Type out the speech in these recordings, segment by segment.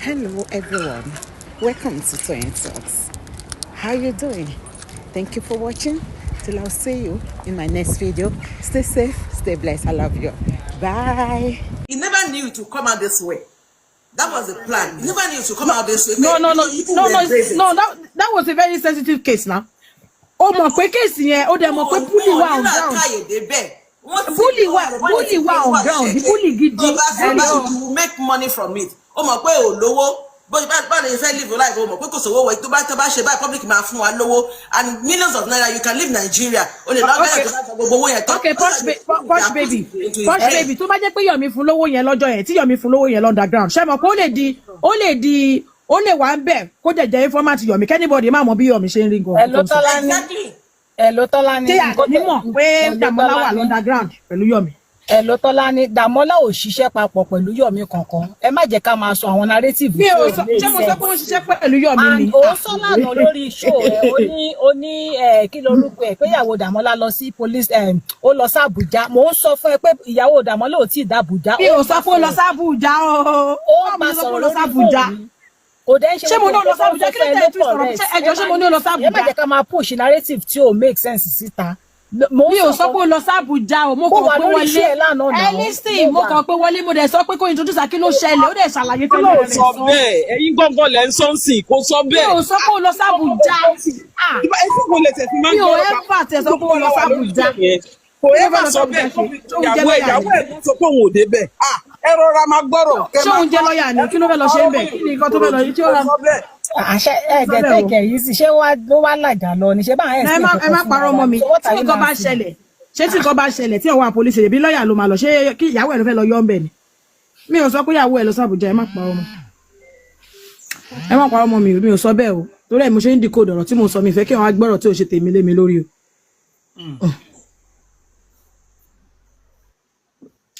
Hello everyone, welcome to Toyeen Talks. How you doing? Thank you for watching. Till I'll see you in my next video. Stay safe, stay blessed. I love you. Bye. He never knew to come out this way. That was the plan. He never knew to come out this way. No. That was a very sensitive case now. Oh my case here. Oh, them bully on ground. Bully on ground. The bully did you make money from it. Oh my lowo. But if I live your life, oh my public and millions of naira, you can live Nigeria. Okay, Posh baby. Tó bá jẹ́ pé Yomi fún lówó yẹn lọ́jọ́ yẹn, tí Yomi fún lówó yẹn underground. Ṣé mo kò lè wà ńbẹ̀ kó jẹ́ informant Yomi. Anybody má mọ̀ bí Yomi ṣe ń rí gan. Hello Tolani. Tí a ní mọ̀ pé Damola wà underground pẹ̀lú Yomi. Hello Tolani, Damola ò ṣiṣẹ́ papọ̀ pẹ̀lú Yomi kankan. Ẹ má jẹ́ ká máa sọ àwọn narrative. Mi ò sọ ṣé mo sọ pé ó ṣiṣẹ́ pẹ̀lú Yomi ni. Ó sọ lánàá lórí show ẹ̀ ó ní kí lorúkọ ẹ̀ pé ìyàwó Damola lọ sí police ó lọ sí Abuja. Mo ń sọ fún ẹ pé ìyàwó Damola ò tí ì dá Abuja. Mi ò sọ pé ó lọ sí Abuja o. Ó máa sọ̀rọ̀ lórí Abuja. Ṣé mo ní ó lọ sí Abuja? Kí ló tẹ́ ẹ tún sọ̀rọ̀? Ṣé mo ní ó lọ sí Abuja? Ẹ má jẹ́ ká máa push narrative tí ò make sense síta. Mi ò sọ pé ó lọ sí Abuja o, mo kàn pé wọlé listen, mo kàn pé wọlé mo dẹ̀ sọ pé kó introduce kí ló ṣẹlẹ̀, ó dẹ̀ ṣàlàyé tẹ́lẹ̀ rẹ̀ sọ bẹ́ẹ̀ ẹ̀yin gangan lẹ ń sọ nsìn kò sọ bẹ́ẹ̀. Mi ò sọ pé ó lọ sí Abuja. Mi ò ever tẹ̀ sọ pé ó lọ sí Abuja. Kò ever sọ bẹ́ẹ̀ ìyàwó ẹ̀ ló sọ pé òun ò dé bẹ́ẹ̀. Ẹ rọra máa gbọ́rọ̀. Ṣé òun jẹ́ lọ́yà ni? Kí ló fẹ́ lọ ṣe ń bẹ̀? Kí ni nǹkan tó fẹ́ lọ yìí tí ó rà? Àṣẹ ẹ̀ẹ́dẹ̀tẹ̀kẹ̀ yìí sì ṣé wá làjà lọ ni ṣé bá ẹ̀ ẹ má parọ́ mọ́ mi. Tí nǹkan bá ṣẹlẹ̀, tí nǹkan bá ṣẹlẹ̀ tí ọwọ́ àpòlísì rẹ̀ bí lọ́yà ló máa lọ ṣé kí ìyàwó ẹ̀ ló fẹ́ lọ yọ́ ń bẹ̀ ni. Mi ò sọ pé ìyàwó ẹ̀ lọ sí Àbújá, ẹ má parọ́ mọ́. Ẹ má parọ́ mọ́ mi ò sọ bẹ́ẹ̀ o. Torí ẹ̀ mo ṣe ń decode ọ̀rọ̀ tí mo sọ mi fẹ́ kí wọ́n á gbọ́rọ̀ tí ò ṣe tèmi lé mi lórí o.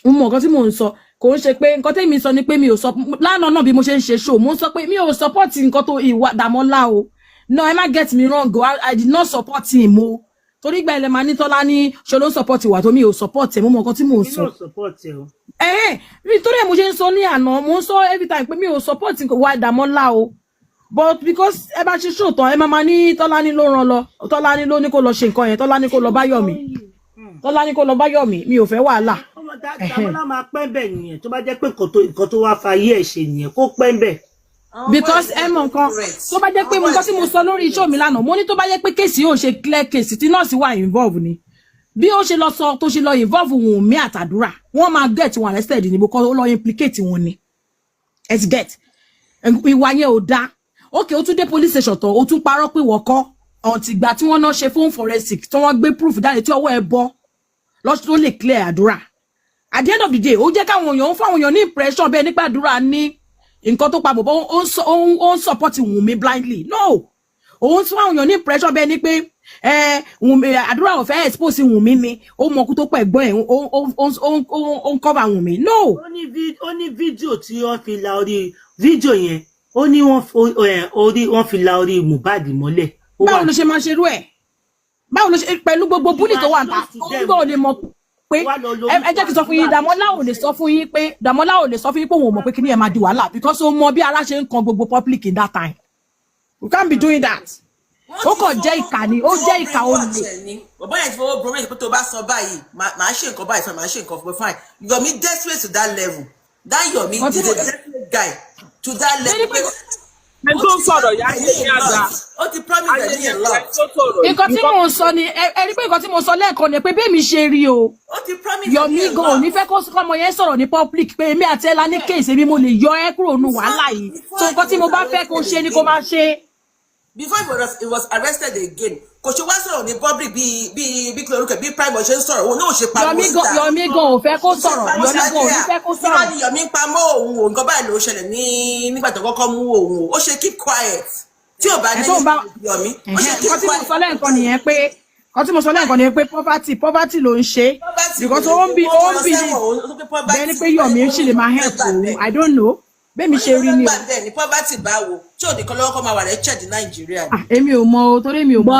Mo mọ̀ nǹkan tí mò ń sọ kò ń ṣe pé nǹkan tẹ́mi sọ ni pé mi ò sọ lánàá náà bí mo ṣe ń ṣe show mo ń sọ pé mi ò support nǹkan tó ìwà Damola o. No, ẹ má get me wrong o, I did not support him o. Torí gba ilẹ̀ máa ní Tọ́lání ṣe ló ń support ìwà tó mi ò support ẹ̀ mo mọ̀ nǹkan tí mò ń sọ. Nítorí ẹ̀ mo ṣe ń sọ ní àná mo ń sọ every time pé mi ò support ìwà Damola o. But because ẹ bá ṣe show tán ẹ máa ní Tọ́lání ló ràn lọ, Tọ́lání ló ní kó lọ ṣe nǹkan yẹn, Tọ́lání kó lọ bá Yomi. Tọ́lání kó lọ bá Yomi, mi ò fẹ́ wàhálà. Damola máa pẹ́ bẹ̀ nìyẹn tó bá jẹ́ pé nǹkan tó wá fa ayé ẹ̀ ṣe nìyẹn kó pẹ́ bẹ̀. Because ẹ mọ̀ nǹkan tó bá jẹ́ pé nǹkan tí mo sọ lórí show mi lánàá mo ní tó bá jẹ́ pé kéèsì yóò ṣe clear case tí nọ́ọ̀sì wà involve ni bí ó ṣe lọ sọ tó ṣe lọ involve Wunmi àtàdúrà wọ́n máa get wọn arrested ni because ó lọ implicate wọn ni let's get ìwà yẹn ò dá okay ó tún dé police station tó ó tún parọ́ pé wọ́n kọ́ ọ̀tìgbà tí wọ́n náà ṣe fún forensic tí wọ́n gbé proof jáde tí ọwọ́ ẹ bọ́ lọ́sùn tó lè clear àdúrà at the end of the day ó jẹ́ káwọn èèyàn ń fáwọn èèyàn ní impression bẹ́ẹ̀ nípa àdúrà ní nǹkan tó pa bọ̀bọ̀ ó ń support Wunmi blindly no ó ń fáwọn èèyàn ní impression bẹ́ẹ̀ ni pé àdúrà ò fẹ́ expose Wunmi ni ó mọ kú tó pẹ̀ gbọ́n ẹ̀ ó ń cover Wunmi no. ó ní fídíò tí wọ́n fi la orí fídíò yẹn ó ní wọ́n fi la orí Mohbad mọ́lẹ̀. Báwo ló ṣe máa ṣerú ẹ̀? Báwo ló ṣe pẹ̀lú gbogbo búlì tó wà ta ó gbọ́ ò lè mọ̀ pé ẹ jẹ́ kí n sọ fún yín Damola ò lè sọ fún yín pé òun ò mọ̀ pé kí ni ẹ máa di wàhálà because ó mọ bí ara ṣe ń kan gbogbo public in that time you can't be doing that. Ó kàn jẹ́ ìkà ni ó jẹ́ ìkà ó lè. Bàbá yẹn ti fọwọ́ promise pé tó bá sọ báyìí màá ṣe nǹkan báyìí fún màá ṣe nǹkan fún fine Yomi desperate to that level that Yomi is a desperate guy to that level. Ẹni tó ń sọ̀rọ̀ yá ní àgbà. Ó ti promise ẹ̀ ní lot. Nǹkan tí mò ń sọ ni ẹ rí pé nǹkan tí mo sọ lẹ́ẹ̀kan ni pé bẹ́ẹ̀ mi ṣe rí o. Ó ti promise Yomi gan ò ní fẹ́ kó ọmọ yẹn sọ̀rọ̀ ní public pé èmi àti ẹ̀la ní case èmi mo lè yọ ẹ́ kúrò nù wàhálà yìí so nǹkan tí mo bá fẹ́ kó ṣe ni kó máa ṣe. Before he was arrested again kò ṣe wá sọ̀rọ̀ ní public bí kí lorúkọ bí prime ṣe ń sọ̀rọ̀ òun náà ṣe pamọ́ síta. Yomi gan ò fẹ́ kó sọ̀rọ̀ Yomi gan ò ní fẹ́ kó sọ̀rọ̀. Yomi ń pamọ́ òun o nǹkan báyìí ló ṣẹlẹ̀ nígbà tó kọ́kọ́ mú òun o ó ṣe keep quiet tí ò bá ní Yomi ó ṣe keep quiet. Kọ́ tí mo sọ lẹ́ẹ̀kan nìyẹn pé poverty ló ń ṣe because ó ń bí bẹ́ẹ̀ ni pé Yomi ń ṣì lè máa help òun I don't know bẹ́ẹ̀ mi ṣe rí ni o. Ní poverty báwo tí ò ní kọ́ lọ́wọ́ kọ́ máa wà rẹ̀ ṣẹ̀ ní Nàìjíríà. Èmi ò mọ o torí mi ò mọ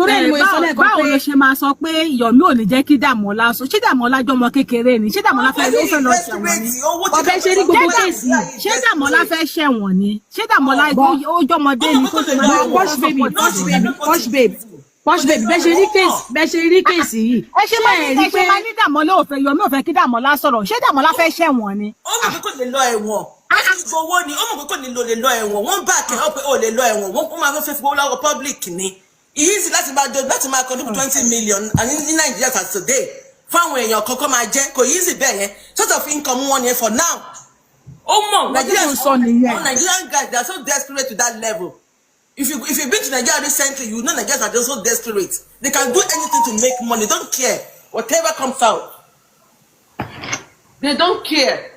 torí ẹni mo sọ lẹ́ẹ̀kan pé báwo ló ṣe máa sọ pé Yomi ò ní jẹ́ kí Dàmọ́lá sọ ṣé Dàmọ́lá jọmọ kékeré ni ṣé Dàmọ́lá fẹ́ ló fẹ́ lọ ṣẹ̀wọ̀n ni ọbẹ̀ ṣe rí gbogbo kéèsì ṣé Dàmọ́lá fẹ́ ṣẹ̀wọ̀n ni ṣé Dàmọ́lá ó jọmọdé ni kó ṣe máa Posh baby bẹ́ẹ̀ ṣe rí kéèsì yìí ẹ ṣe máa ní Dàmọ́lá ò fẹ́ Yomi ò fẹ́ kí Dàmọ́lá sọ̀rọ̀ ṣé Dàmọ́lá fẹ́ ṣẹ̀wọ̀n ni. ó mọ̀ pé kò lè lọ ẹ̀wọ̀n gbowó ni ó mọ̀ pé kò lè lọ ẹ̀wọ̀n wọ́n bá kẹ́ ọ́ pé ó lè lọ ẹ̀wọ̀n wọ́n máa fẹ́ fowó lọ́wọ́ public ni easy láti máa contribute 20 million ní Nigeria as today fáwọn èèyàn kọ́kọ́ máa jẹ́ kò easy bẹ́ẹ̀ yẹn sort of income wọn yẹn for now ó mọ̀ Nigerian guys they are so desperate to that level. If you've been to Nigeria recently, you know Nigerians are just so desperate. They can do anything to make money. They don't care. Whatever comes out. They don't care.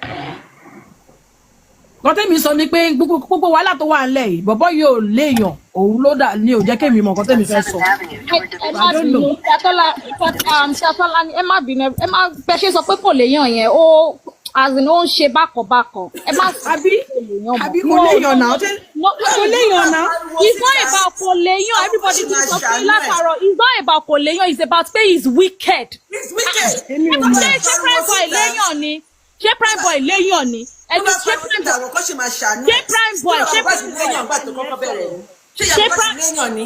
Kọ́tẹ́ mi sọ ni pé gbogbo wàhálà tó wà nílẹ̀ yìí bọ̀bọ́ yóò léèyàn òun ló dà ní ò jẹ́ kémi mọ̀ kọ́tẹ́ mi fẹ́ sọ. ẹ má bínú Ṣàtọ́lá ẹ má bínú ẹ má bẹ ṣe sọ pé kò léèyàn yẹn ó azin ó ń ṣe bákọ̀bákọ̀ ẹ má àbí kò léèyàn náà kò léèyàn náà. It's not about kò léèyàn everybody ti sọ pé látàrọ it's not about kò léèyàn it's about pé he's wicked. He's wicked. ṣé prime boy léèyàn ni ṣé prime boy léèyàn ni ẹni ṣé prime boy ṣé prime boy ṣé prime boy léèyàn ni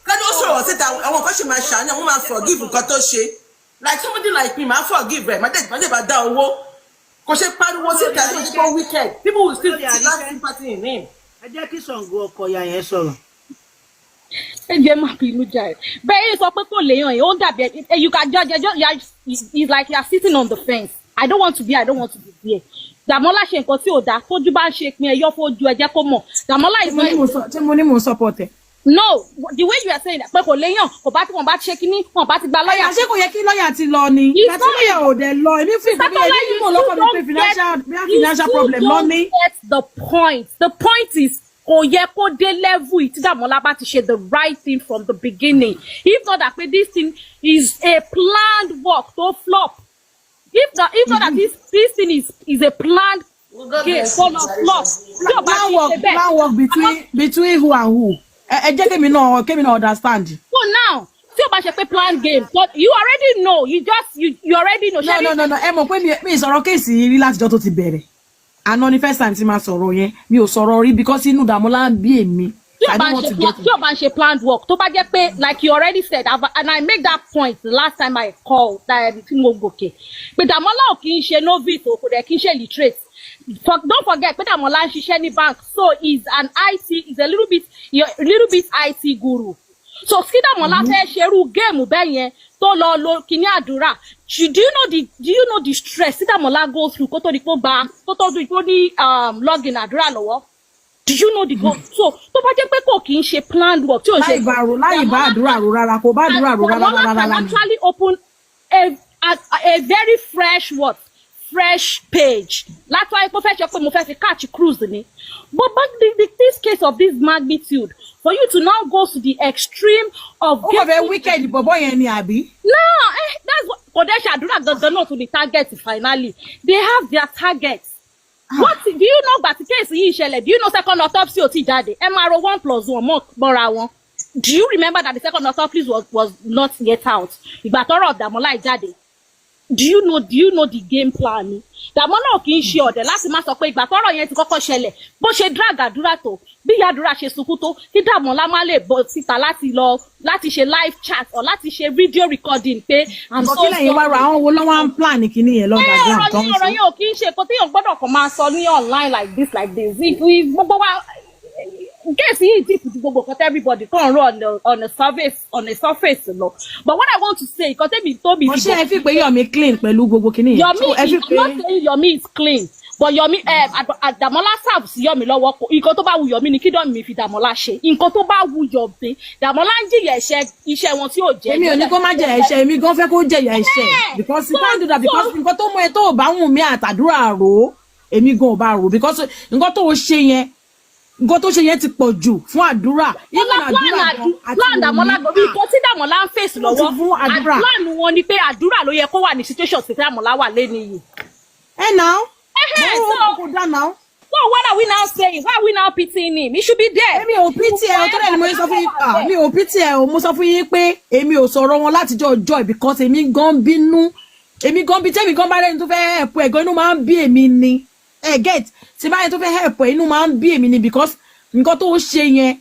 kẹ́ni ó sọ̀rọ̀ síta àwọn kan ṣì máa ṣàánú àwọn máa forgive nǹkan tó ṣe like somebody like me máa forgive rẹ̀ máa dé bá dá owó kò ṣe pariwo síta tó ṣe kó wicked people will still see that sympathy in him. ẹ jẹ́ kí Ṣàngó Ọkọ̀yà yẹn sọ̀rọ̀. ẹ jẹ́ má bínú jàre bẹ́ẹ̀ sọ pé kò léèyàn yìí ó dàbí you can judge it's like you are sitting on the fence I don't want to be there. Dàmọ́lá ṣe nǹkan tí ò dáa tójú bá ń ṣe pin ẹyọ fojú ẹ jẹ́ kó mọ̀ Dàmọ́lá is not. ṣé mo ní mo support ẹ. No, the way you are saying that pé kò léèyàn kò bá tí wọ́n bá ṣe kíní wọ́n bá ti gba lọ́ọ̀yà. ṣé kò yẹ kí lọ́ọ̀yà ti lọ ni. láti lọ́ọ̀yà ò dẹ̀ lọ èmi fún ìgbà yẹn ní mo lọ́kọ̀ mi pé financial problem lọ ní. Get the point. The point is kò yẹ kó dé level tí Dàmọ́lá bá ti ṣe the right thing from the beginning. If not that this thing is a planned work to flop. If not that this thing is a planned game full of flop. Plan work between who and who. Ẹ jẹ́ kémi náà understand. So now tí o bá ṣe pé plan game but you already know you already know. No ẹ mọ̀ pé mi sọ̀rọ̀ kéèsì rí látijọ́ tó ti bẹ̀rẹ̀ àná ni first time tí máa sọ̀rọ̀ yẹn mi ò sọ̀rọ̀ rí because inú Dàmọ́lá bí èmi. Tí o bá ń ṣe planned work tó bá jẹ́ pé like you already said and I make that point the last time I called tí mo gòkè pé Dàmọ́lá ò kì í ṣe novice o kò dẹ̀ kì í ṣe literate. Don't forget pé Dàmọ́lá ń ṣiṣẹ́ ní bank so he's a little bit IT guru. So kí Dàmọ́lá fẹ́ ṣerú géèmù bẹ́ẹ̀ yẹn tó lọ lo kíní àdúrà do you know the stress tí Dàmọ́lá go through kó tó di pé ní login àdúrà lọ́wọ́. Do you know the goal? So tó bá jẹ́ pé kò kì í ṣe planned work tí ò ṣe. láì bá àdúrà rò rárá kò bá àdúrà rò rárá. Dàmọ́lá can actually open a very fresh page. That's why mo fẹ́ ṣe pé mo fẹ́ fi catch cruise ni. But this case of this magnitude for you to now go to the extreme of. ó fẹ́ wicked bọ̀bọ̀ yẹn ni àbí. No, that's what kò dẹ́ ṣàdúrà gangan náà to the target finally. They have their targets. What do you know about the case yìí ṣẹlẹ̀? Do you know second autopsy ò tí jáde? MRO 1+1 mọ́ra wọn. Do you remember that the second autopsy was not yet out? Ìgbà tọ́rọ̀ Dàmọ́lá jáde. Do you know the game plan ni? Dàmọ́lá kì í ṣe ọ̀dẹ̀ láti má sọ pé ìgbà tọ́rọ̀ yẹn ti kọ́kọ́ ṣẹlẹ̀ bó ṣe drag àdúrà tó bí àdúrà ṣe sunkún tó kí Dàmọ́lá má lè bọ́ síta láti ṣe live chat or láti ṣe video recording pé I'm so sorry. Kí lẹ́yìn wá ra àwọn wo lọ́wọ́ ń plan kíní yẹn lọ́dà gan tó ń sọ. ọ̀rọ̀ yẹn ò kì í ṣe kó téèyàn gbọ́dọ̀ kàn máa sọ ní online like this gbogbo wa guess yìí deep ju gbogbo nǹkan everybody kàn run on a surface lọ. But what I want to say nǹkan tẹ́mi tóbi. mo ṣe ẹ fi pé Yomi clean pẹ̀lú gbogbo kíní yẹn. Yomi is not saying Yomi is clean but Yomi Dàmọ́lá serve sí Yomi lọ́wọ́ kó nǹkan tó bá wù Yomi ni kí Yomi fi Dàmọ́lá ṣe nǹkan tó bá wù Yomi Dàmọ́lá ń jìyà iṣẹ́ wọn tí ò jẹ́. èmi ò ní kó má jẹ ẹ̀ṣẹ̀ èmi gan fẹ́ kó jẹ̀yà ẹ̀ṣẹ̀ because you can't do that because nǹkan tó mú ẹ tó bá wù mí àtàdúrà rò èmi gan ò bá rò because nǹkan tó ṣe yẹn nǹkan tó ṣe yẹn ti pọ̀ jù fún àdúrà. plan Dàmọ́lá gbogbo nǹkan tí Dàmọ́lá ń fèsì lọ́wọ́ plan wọn ni pé àdúrà ló yẹ kó wà ní situation tí Dàmọ́lá wà lẹ́nu yìí. ẹ náà. Kò dá náà. So what are we now saying? Why are we now pitying him? He should be there. Èmi ò pity ẹ o tó dẹ̀ ni mo sọ fún yín mi ò pity ẹ o mo sọ fún yín pé èmi ò sọ̀rọ̀ wọn láti joy because èmi gan bínú èmi gan bí tèmi gan bá rẹ́ni tó fẹ́ help ẹ̀ gan inú máa ń bí èmi ni get tí báyẹn tó fẹ́ help ẹ̀ inú máa ń bí èmi ni because nǹkan tó ṣe yẹn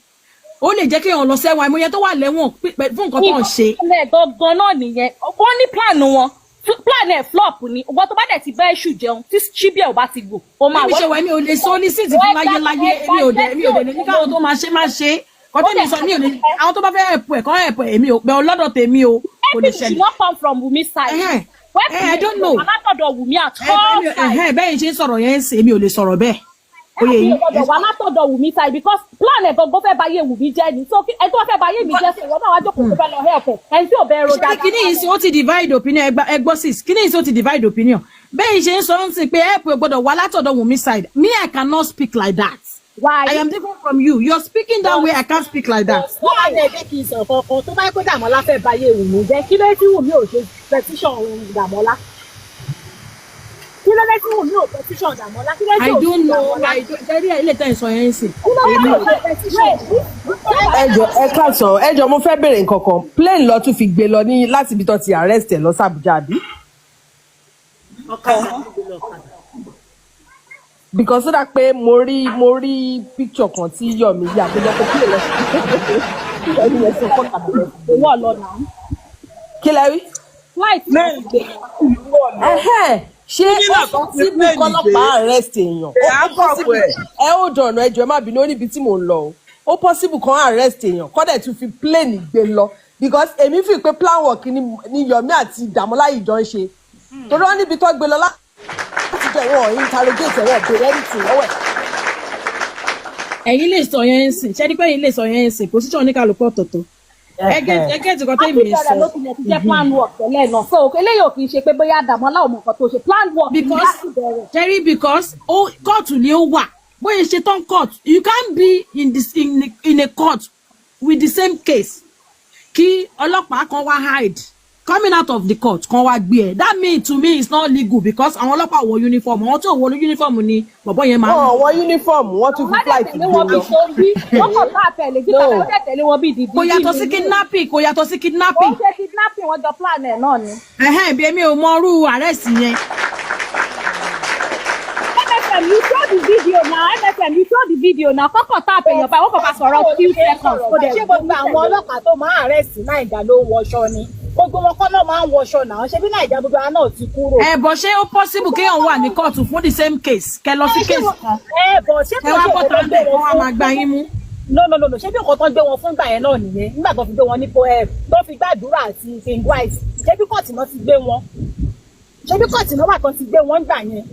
ó lè jẹ́ kéèyàn lọ sẹ́wọ̀n àìmọye tó wà lẹ́wọ̀n fún nǹkan tó ń ṣe. ìpínlẹ̀ gangan náà nìyẹn wọ́n ní plan wọn plan ẹ̀ flop ni ọgbọ́n tó bá dẹ̀ ti bá èṣù jẹun tí ṣíbíẹ̀ ò bá ti gbò ó máa wọ́n. èmi ò lè sọ ní síìtì fún láyé èmi ò dẹ̀ lè ní káwọn tó máa ṣe kọ́tẹ́ mi sọ mi ò lè àwọn tó bá fẹ́ help ẹ̀ kọ́ help ẹ̀ èmi ò pẹ́ ọlọ́dọ̀ tèmi o kò lè ṣẹlẹ̀. everything should not come from Wunmi side. I don't know. alátọ̀dọ̀ Wunmi at all side. bẹ́ẹ̀ ṣe ń sọ̀rọ̀ yẹn ń sè èmi ò lè sọ̀rọ̀ bẹ́ẹ̀. oye yìí wà látọ̀dọ̀ Wunmi side because plan ẹ̀ gbogbo fẹ́ báyé Wunmi jẹ́ ni so ẹ tó fẹ́ báyé mi jẹ́ sọ ìwọ náà wá jókòó tó fẹ́ lọ help ẹ̀ ẹni tí ò bẹ́ẹ̀ ro dáadáa. kíní yìí sí ó ti divide opinion ẹgbọ́ sis kíní yìí sí ó ti divide opinion bẹ́ẹ̀ ṣe ń sọ ń sìn pé help ẹ̀ gbọ́dọ̀ wà látọ̀dọ̀ Wunmi side me I cannot speak like that. Why? I am different from you. You're speaking that way. I can't speak like that. Why? Kí n sọ kankan tó bá yẹ kó Dàmọ́lá fẹ́ báyé Wunmi jẹ́ kí ló tí Wunmi ò ṣe petition Dàmọ́lá. Kí ló tí Wunmi ò petition Dàmọ́lá. I don't know. I don't. Jẹ́rí ilé tẹ̀ ń sọ yẹn ń sìn. Ẹ káàsán ẹjọ mo fẹ́ béèrè nǹkan kan plane lọ tún fi gbé lọ ní láti ibi tó ti arrest ẹ lọ sí Abuja àbí. Because ó dà pé mo rí picture kan tí Yomi yà tó jẹ́ pé plane lọ sí ẹni yẹn sọ fún kàdé. owó ọlọ́nà. Kí lẹ rí? flight náà gbé. ṣé ó ti bí kọ́lọ́pàá arrest èèyàn ó possible ẹ ó dọ̀nà ẹjọ́ ẹ má bínú ó níbi tí mò ń lọ o ó possible kan arrest èèyàn kọ́dẹ̀ tún fi plane gbé lọ because èmi fi pé plan work ni Yomi àti Dàmọ́lá yìí jọ ń ṣe torí wọ́n níbi tó gbé lọ láti jẹ́ wọ́n interrogate ẹ̀wọ̀n bèrè anything lọ́wọ́ ẹ̀. ẹ̀yin lè sọ yẹn ń sìn ṣẹ́ni pé ẹ̀yin lè sọ yẹn ń sìn position oníkàlùkù ọ̀tọ̀ọ̀tọ̀ ẹgẹ́ tí kò tẹ́ mi sọ. ló ti jẹ́ plan work tẹ́lẹ̀ náà so eléyìí ò kì í ṣe pé bóyá Dàmọ́lá ò mọ nǹkan tó ṣe plan work because kóòtù ni ó wà bóyá ṣe tán court you can't be in a court with the same case kí ọlọ́pàá kan wá hide coming out of the court kan wá gbé ẹ that mean to me it's not legal because àwọn ọlọ́pàá wọ uniform àwọn tó wọ uniform ni bọ̀bọ̀ yẹn máa. wọ uniform wọ́n tún fi flight gbé lọ. wọ́n kàn bá àtẹ̀lé gbígbà wọ́n dẹ̀ tẹ̀lé wọn bíi dìdí. kò yàtọ̀ sí kidnapping wọ́n ṣe kidnapping wọ́n jọ plan ẹ̀ náà ni. bí èmi ò mọ irú arrest yẹn. MFM you show the video now MFM you show the video now kọ́kọ́ tá àpèyàn báyìí wọ́n kàn bá sọ̀rọ̀ few seconds. ṣé gbogbo àwọn ọlọ́pàá tó máa arrest Naija ló ń wọṣọ ni gbogbo wọn kọ́ náà máa ń wọṣọ náà ṣe bí Naija gbogbo àwọn náà ti kúrò. bọ̀ ṣé ó possible kéèyàn wà ní kóòtù fún the same case kẹ lọ sí case kan. bọ̀ ṣé kò ṣe kó tó gbé wọn wá máa gba yín mú. no ṣé bí nǹkan tó gbé wọn fún ìgbà yẹn náà nìyẹn nígbà tó fi gbé wọn ní tó fi gbàdúrà àti king white ṣé bí kóòtù náà ti gbé wọn ṣé bí kóòtù náà wà kan ti gbé wọn gbà yẹn.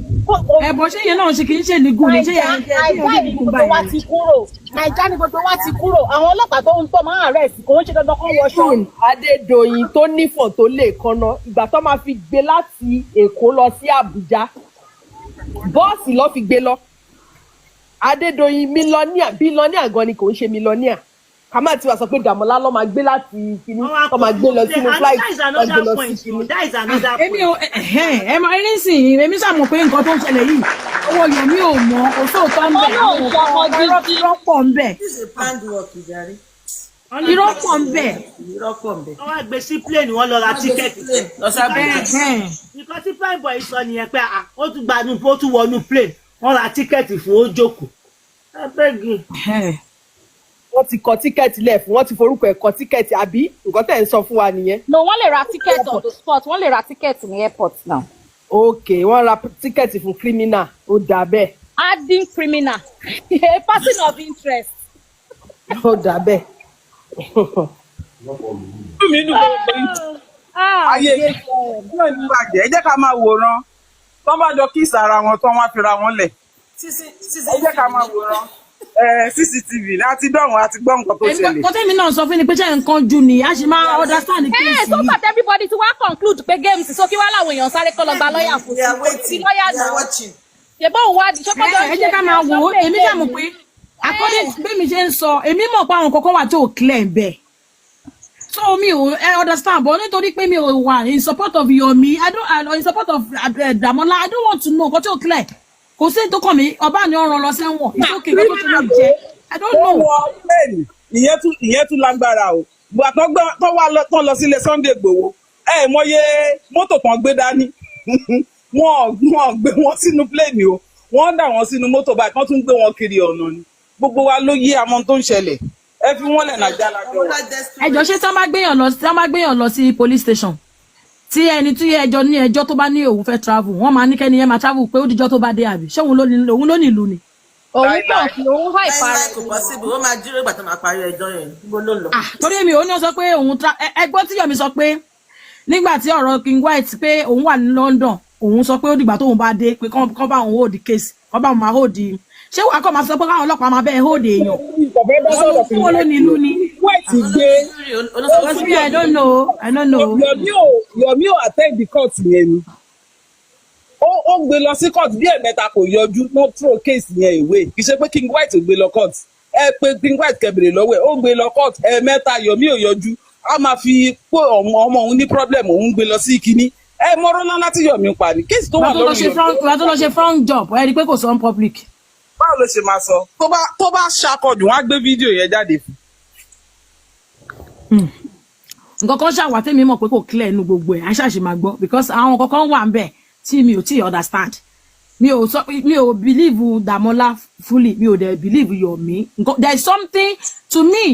bọ̀ ṣé yẹn náà ṣe kì í ṣe legal ní ṣé yẹn Naija ni gbogbo wa ti kúrò Naija ni gbogbo wa ti kúrò àwọn ọlọ́pàá tó ń tọ́ máa arrest kò ń ṣe dandan kán wọṣọ. Adédoyin tó nífọ̀n tó lè kanna ìgbà tó máa fi gbé láti Èkó lọ sí Àbújá bọ́ọ̀sì ló fi gbé lọ Adédoyin bílọ́níà gan ni kò ń ṣe mílọ́níà ká má ti wá sọ pé Dàmọ́lá ló máa gbé láti kíní tó máa gbé lọ sínú flight lọ gbé lọ sí kíní. èmi ò ẹ máa rí sìn èmi ṣàmọ̀ pé nǹkan tó ń ṣẹlẹ̀ yìí owó Yomi ò mọ òṣòótọ́ ń bẹ̀ ìrọ́pọ̀ ń bẹ̀ ìrọ́pọ̀ ń bẹ̀. wọ́n wá gbé sí plane wọ́n lọ ra tíkẹ́ẹ̀tì nǹkan tí prime boy sọ nìyẹn pé ó tún gbanú ó tún wọnú plane wọ́n ra tíkẹ́ẹ̀tì fún ó jókòó. wọ́n ti kọ tíkẹ́ẹ̀tì lẹ̀ fún wọ́n ti forúkọ ẹ̀ kọ tíkẹ́ẹ̀tì àbí nǹkan tẹ̀ ń sọ fún wa nìyẹn. no wọ́n lè ra tíkẹ́ẹ̀tì on the spot wọ́n lè ra tíkẹ́ẹ̀tì ní airport now. ok wọ́n ra tíkẹ́ẹ̀tì fún criminal ó dà bẹ́ẹ̀. adding criminal a person of interest. ó dà bẹ́ẹ̀. mi nù ayé náà ní bàjẹ́ ẹ jẹ́ ká máa wòran tó bá jọ kí ìsara wọn tó wọ́n fi ra wọn lẹ̀ ẹ jẹ́ ká máa wòran CCTV láti dọ̀wọ́n àti gbọ́ nǹkan tó ṣẹlẹ̀. nǹkan tẹ́mi náà sọ fún ni pé ṣé nǹkan jù ní a ṣe máa understand the case yìí. so far everybody ti wá conclude pé games so kí wá láwọn èèyàn sáré kọ́ lọ gba lọ́ọ̀yà fún sí lọ́ọ̀yà náà ṣe bóun wá di ṣọ́kọ́jọ́ ẹ jẹ́ ká máa wò ó èmi jà mọ̀ pé according bí mi ṣe ń sọ èmi mọ̀ pé àwọn kọ̀ọ̀kan wà tó clear bẹ́ẹ̀ so mi ò understand but nítorí pé mi ò wà in support of Yomi in support of Dàmọ́lá I don't want to know nǹkan tó clear kò sí tó kàn mí ọba ni ọ̀ràn lọ sẹ́wọ̀n ìsókè ló tó lè jẹ I don't know. ìyẹn tún lágbára o gbà tó wà tán lọ sílé Sunday Igboho mọye mọ́tò kan gbé dání wọ́n gbé wọn sínú pléènì o wọ́n dà wọ́n sínú mọ́tò báyìí kán tún gbé wọn kiri ọ̀nà ni gbogbo wa ló yé àmọ́ tó ń ṣẹlẹ̀ ẹ fi wọ́n lẹ̀ nàjà lájọ wa. ẹjọ́ ṣé tí wọ́n bá gbéyàn lọ sí police station tí ẹni tí ẹjọ́ ní ẹjọ́ tó bá ní òun fẹ́ travel wọ́n máa ní kẹ́ni yẹn máa travel pé ó dijọ́ tó bá dé àbí ṣé òun ló ní ìlú ni. òun kàn fi òun há ìparẹ́ kò possible ó máa dúró ìgbà tó máa parí ẹjọ́ yẹn bó ló lọ. torí èmi ò ní sọ pé òun ẹgbọ́n tí Yomi sọ pé nígbà tí ọ̀rọ̀ King White pé òun wà ní London òun sọ pé ó dìgbà tóun bá dé pé kán bá òun hold case kán bá òun máa hold ṣé wàá kọ́ máa sọ pé káwọn ọlọ́pàá máa bẹ́ẹ̀ hold èèyàn tí wọ́n ló ní ìlú ni. White gbé I don't know. Yomi ò attend the court yẹn ni ó gbé lọ sí court bí ẹ̀mẹ́ta kò yọjú no throw case yẹn away kì í ṣe pé King White ò gbé lọ court pé King White kẹbìrì lọ́wọ́ ẹ̀ ó gbé lọ court ẹ̀mẹ́ta Yomi ò yọjú a máa fi pé ọmọ òun ní problem òun gbé lọ sí kínní mọ́rọ́ náà láti Yomi pa ni case tó wà lórí Yomi. wàá tó lọ ṣe front job ẹ rí i pé kò sọ on public. báwo ló ṣe máa sọ tó bá ṣàkọjù wọn á gbé fídíò yẹn jáde fún. nǹkan kan ṣàwà tẹ́mi mọ̀ pé kò clear inú gbogbo ẹ̀ aṣáṣe máa gbọ́ because àwọn kankan wà ń bẹ̀ tí mi ò tí understand mi ò believe Damola fully mi ò dẹ̀ believe Yomi there is something to me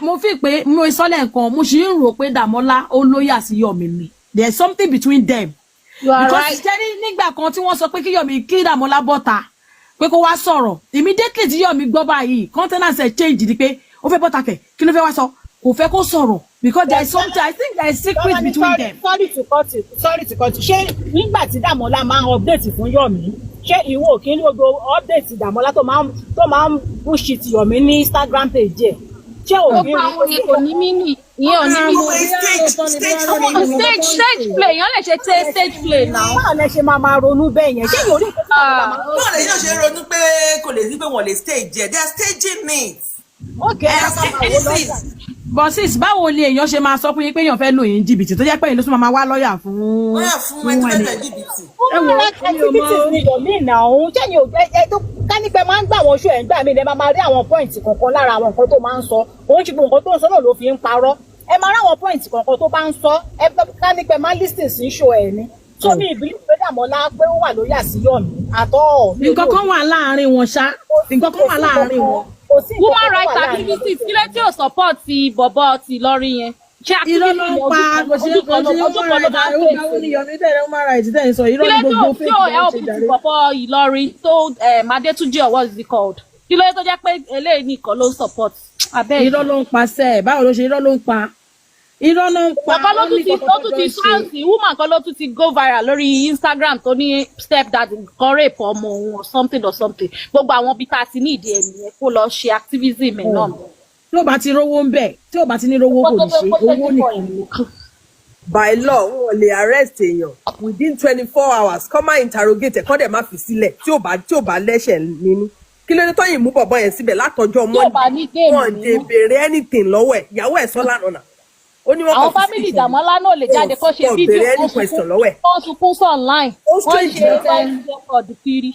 mo fi pé mo ìsọ́lẹ̀ nǹkan mo ṣì ń rò pé Damola ó lóyà sí Yomi ni there is something between them. You are because right. jẹ́rí nígbà kan tí wọ́n sọ pé kí Yomi kí Damola bọ́ta pé kó wá sọ̀rọ̀ immediately tí Yomi gbọ́ báyìí countenance ẹ̀ change ni pé ó fẹ́ bọ́ta kẹ̀ kí ló fẹ́ wá sọ kò fẹ́ kó sọ̀rọ̀ because there is something I think there is secret between them. sorry to cut you ṣé nígbà tí Damola máa ń update fún Yomi ṣé ìwọ kí ní gbogbo update Damola tó máa ń bullshit Yomi ní Instagram page ẹ̀ ṣé ó pa àwọn ni kò ní mí ìyẹn ò ní mí stage play yẹn lè ṣe stage play náà. báwo lẹ ṣe máa ronú bẹ́ẹ̀ yẹn ṣé yóò rí nǹkan tó náà lè yóò ṣe ronú pé kò lè rí pé wọ́n lè stage ẹ̀ they are staging me. But sis báwo ni èèyàn ṣe máa sọ fún yín pé èèyàn fẹ́ lò yín jìbìtì tó jẹ́ pé èèyàn ló tún máa wá lọ́ọ̀yà fún ẹni jìbìtì. activities ni Yomi náà òun ṣẹ́yìn ò tó kánípẹ́ máa ń gbà àwọn oṣù ẹ̀ ń gbà mí ẹ máa rí àwọn pọ́ìntì kọ̀ọ̀kan lára àwọn nǹkan tó máa ń sọ òun ṣe gbogbo nǹkan tó ń sọ náà ló fi ń parọ́ ẹ máa rí àwọn pọ́ìntì kọ̀ọ̀kan tó bá ń sọ ẹ kánípẹ́ máa listen sí show ẹ̀ ni tó ní ìbílẹ̀ pé Damola pé ó wà lóyà sí Yomi àtọ́. nǹkan kan wà láàárín wọn ṣá nǹkan kan wà láàárín wọn. woman rights activities kí ló tí ò support ti bọ̀bọ̀ ti lọ́rí yẹn. irọ́ ló ń pa kò sí woman rights ẹ̀wọ̀n ní Yomi tẹ̀lé woman rights tẹ̀ ń sọ irọ́ ní gbogbo fake kí ló tí ò help ti bọ̀bọ̀ Ìlọrin tó Adétúnjì or what is it called kí ló tó jẹ́ pé eléyìí nìkan ló ń support. irọ́ ló ń pa sẹ́ẹ̀ báwo ló ṣe irọ́ ló ń pa irọ́ ló ń pa. ọ̀kan ló tún ti sáǹsì woman kan ló tún ti go viral lórí Instagram tó ní step dad kan rape ọmọ òun or something gbogbo àwọn bíi tá a ti ní ìdí ẹ̀ nìyẹn kó lọ ṣe activism ẹ̀ náà. tí ó bá ti rówó ń bẹ̀ tí ó bá ti ní rówó kò ní ṣe owó nìkan. by law wọn lè arrest èèyàn within 24 hours kọ́ máa interrogate ẹ̀ kọ́ dẹ̀ má fi sílẹ̀ tí ò bá lẹ́sẹ̀ nínú kí ló dé tọ́yìn mú bọ̀bọ̀ yẹn síbẹ̀ látọjọ́ Monday wọn dé béèrè anything lọ́wọ́ ẹ̀ ìyàwó ẹ̀ sọ lánàá àwọn fámìlì Damola náà lè jáde kó ṣe fídíò kó sunkún sí online wọ́n ṣe ọdún kiri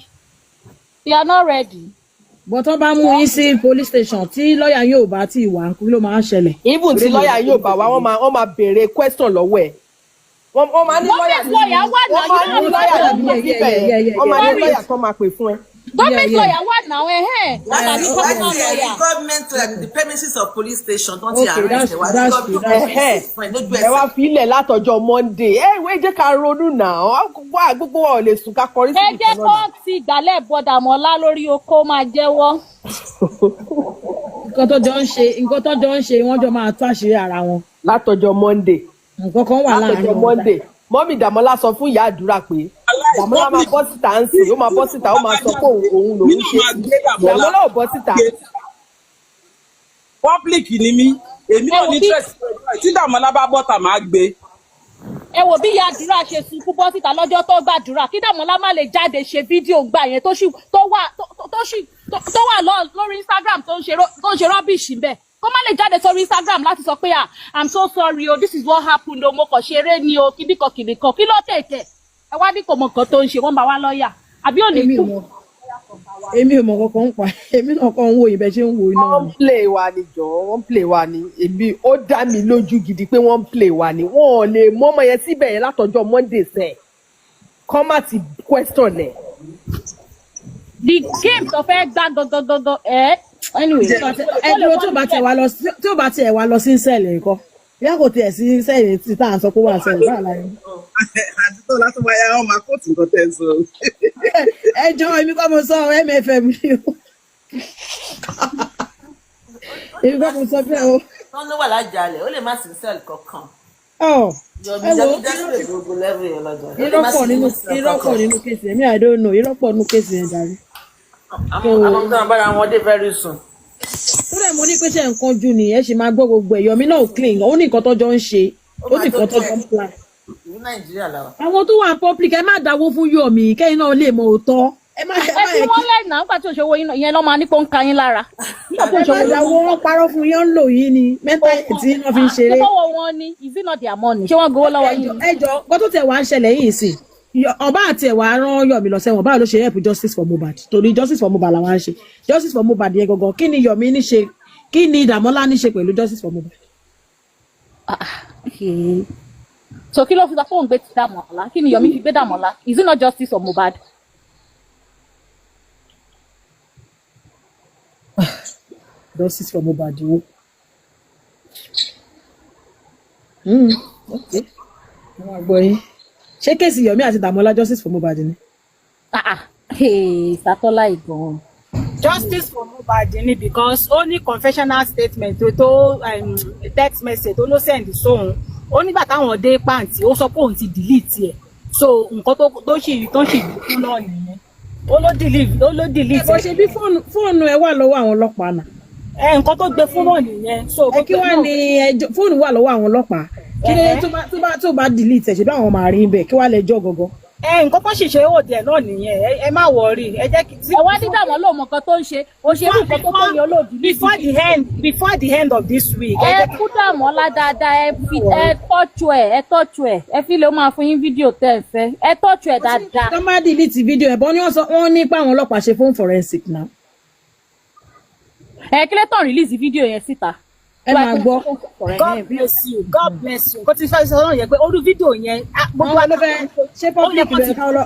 they are not ready. bọ́ tó bá mú yín sí police station tí lọ́ọ̀yà yóò bá ti wà kí ló máa ń ṣẹlẹ̀. even tí lọ́ọ̀yà yóò bá wá wọ́n máa béèrè question lọ́wọ́ ẹ̀ wọ́n máa ní lọ́ọ̀yà tó máa pè fún ẹ. Government lawyer wà now government the premises of police station don't arrest ẹ wá fi ilẹ̀ látọjọ́ Monday ìwé jẹ́ ká ronú náà wá gbogbo wa ò lè sùn ká kọrí sí ìtàn náà. ẹ jẹ́ kó ti gbálẹ̀ bọ́ Damola lórí oko máa jẹ́wọ́. nǹkan tó jọ ń ṣe wọ́n jọ máa tó àṣírí ara wọn. látọjọ́ Monday. nǹkan kan wà láàárín wọn. mọ́mí Damola sọ fún ìyá àdúrà pé Damola máa bọ́ síta ń sìn ó máa bọ́ síta ó máa sọ pé òun lòún ṣe Damola ò bọ́ síta. public ni mí èmi ò ní interest tí Damola bá bọ́ta máa gbé. ẹ wo bí ìyá àdúrà ṣe sunkún bọ́ síta lọ́jọ́ tó gbàdúrà kí Damola má lè jáde ṣe fídíò gbà yẹn tó wà lórí Instagram tó ń ṣe rọ́bìṣì bẹ́ẹ̀ kó má lè jáde sórí Instagram láti sọ pé I'm so sorry o this is what happened o mo kàn ṣeré ni o kíníkan kí ló tètè ẹ wá ní kò mọ nǹkan tó ń ṣe wọ́n bá wá lọ́ọ̀yà àbí ò ní kú. èmi ò mọ̀ kankan ń pa èmi náà kàn ń wo ìbẹ̀ ṣe ń wo iná wọ́n ń play wa ni jọ wọ́n ń play wa ni èmi ó dá mi lójú gidi pé wọ́n ń play wa ni wọ́n ò lè mọ ọmọ yẹn síbẹ̀ yẹn látọjọ́ Monday sẹ́ẹ̀ kọ́ má ti question ẹ̀. the game tó fẹ́ gbá gangan anyway. ẹ dúró tó bá tiẹ̀ wá lọ sí sẹ́ẹ̀lì nǹkan yá kò tiẹ̀ sí sẹ́ẹ̀lì tí tá à ń sọ pé wà sẹ́ẹ̀lì báà láyé. àti tó láti wáyà wọn máa kóòtù nǹkan tẹ̀ ń sọ. ẹ jọ èmi kọ́ mo sọ MFM ni o èmi kọ́ mo sọ bẹ́ẹ̀ o. wọ́n ló wà lájàlẹ̀ ó lè má sí sẹ́ẹ̀lì kankan. irọ́ pọ̀ nínú kéèsì èmi I don't know irọ́ pọ̀ nínú kéèsì yẹn jàre. àwọn tó ń bára wọn dé very soon. kúrẹ́ mo ní pé ṣe nǹkan jù ni ẹ ṣe máa gbọ́ gbogbo ẹ̀yọ́ mi náà clean ó ní nǹkan tọ́jọ́ ń ṣe ó ní nǹkan tọ́jọ́ ń plan. ní Nàìjíríà làwọn. àwọn tó wà public ẹ má dáwó fún Yomi kẹ́yìn náà lè mọ òótọ́. ẹ fi wọ́n lẹ́yìn náà nígbà tí òṣèwò yẹn lọ́ máa ní pé ó ń ka yín lára. ẹ má dáwó wọn parọ́ fún yín ń lò yín ni mẹ́ta tí wọ́n fi ń ṣeré. ìfọwọ́ wọn ni is it not their money ṣé wọ́n gbowó lọ́wọ́ yín. ẹ jọ gbọ́ tó tẹ̀ wá ń ṣẹlẹ̀ yìí sí ọba àti ẹwà rán Yomi lọ sẹ́wọ̀n báwo ló ṣe help justice for Mohbad torí justice for Mohbad làwọn á ṣe justice for Mohbad yẹn gangan kí ni Yomi ní ṣe kí ni Dàmọ́lá ní ṣe pẹ̀lú justice for Mohbad. so kí ló fi sọ fóun gbé ti Dàmọ́lá kí ni Yomi fi gbé Dàmọ́lá is it not justice for Mohbad. justice for Mohbad o. Okay. àwọn àgbọ̀ yín ṣé kéèsì Yomi àti Dàmọ́lá justice for Mohbad ni. Satola ìgbọ̀n. Justice for Mohbad ni because ó ní confessional statement tó text message tó ló send sóhun ó nígbà táwọn dé pàǹtí ó sọ pé òun ti delete ẹ̀ so nǹkan tó ṣì dùn náà nìyẹn ó ló delete. bó ṣe bí fóònù ẹ wà lọ́wọ́ àwọn ọlọ́pàá náà. nǹkan tó gbé fún náà nìyẹn. so kí wàá ní fóònù wà lọ́wọ́ àwọn ọlọ́pàá kí ló tó bá delete ẹ̀ ṣe bí àwọn máa rí bẹ́ẹ̀ kí wàá lẹ́jọ́ gangan. nǹkan tó ṣìṣe òde ẹ̀ náà nìyẹn ẹ má wọrí ẹ jẹ́ kí. ẹ wá dídá wọn lóò mọ nǹkan tó ń ṣe òṣèlú nǹkan tó tóyè olóòdì. before the end of this week. ẹ kú Dàmọ́lá dáadáa ẹ tọ́jú ẹ fi lè máa fún yín fídíò tẹ́ ẹ fẹ́ ẹ tọ́jú ẹ dáadáa. tó má delete fídíò ẹ̀ bọ́ ni wọ́n ní pé àwọn ọlọ́pàá ṣe fún forensic náà. Clayton release fídíò yẹn síta. ẹ máa gbọ́. God bless you God bless you kò tí fẹ́ sọ náà yẹ pé orí fídíò yẹn. gbogbo wa ló fẹ́ ṣé public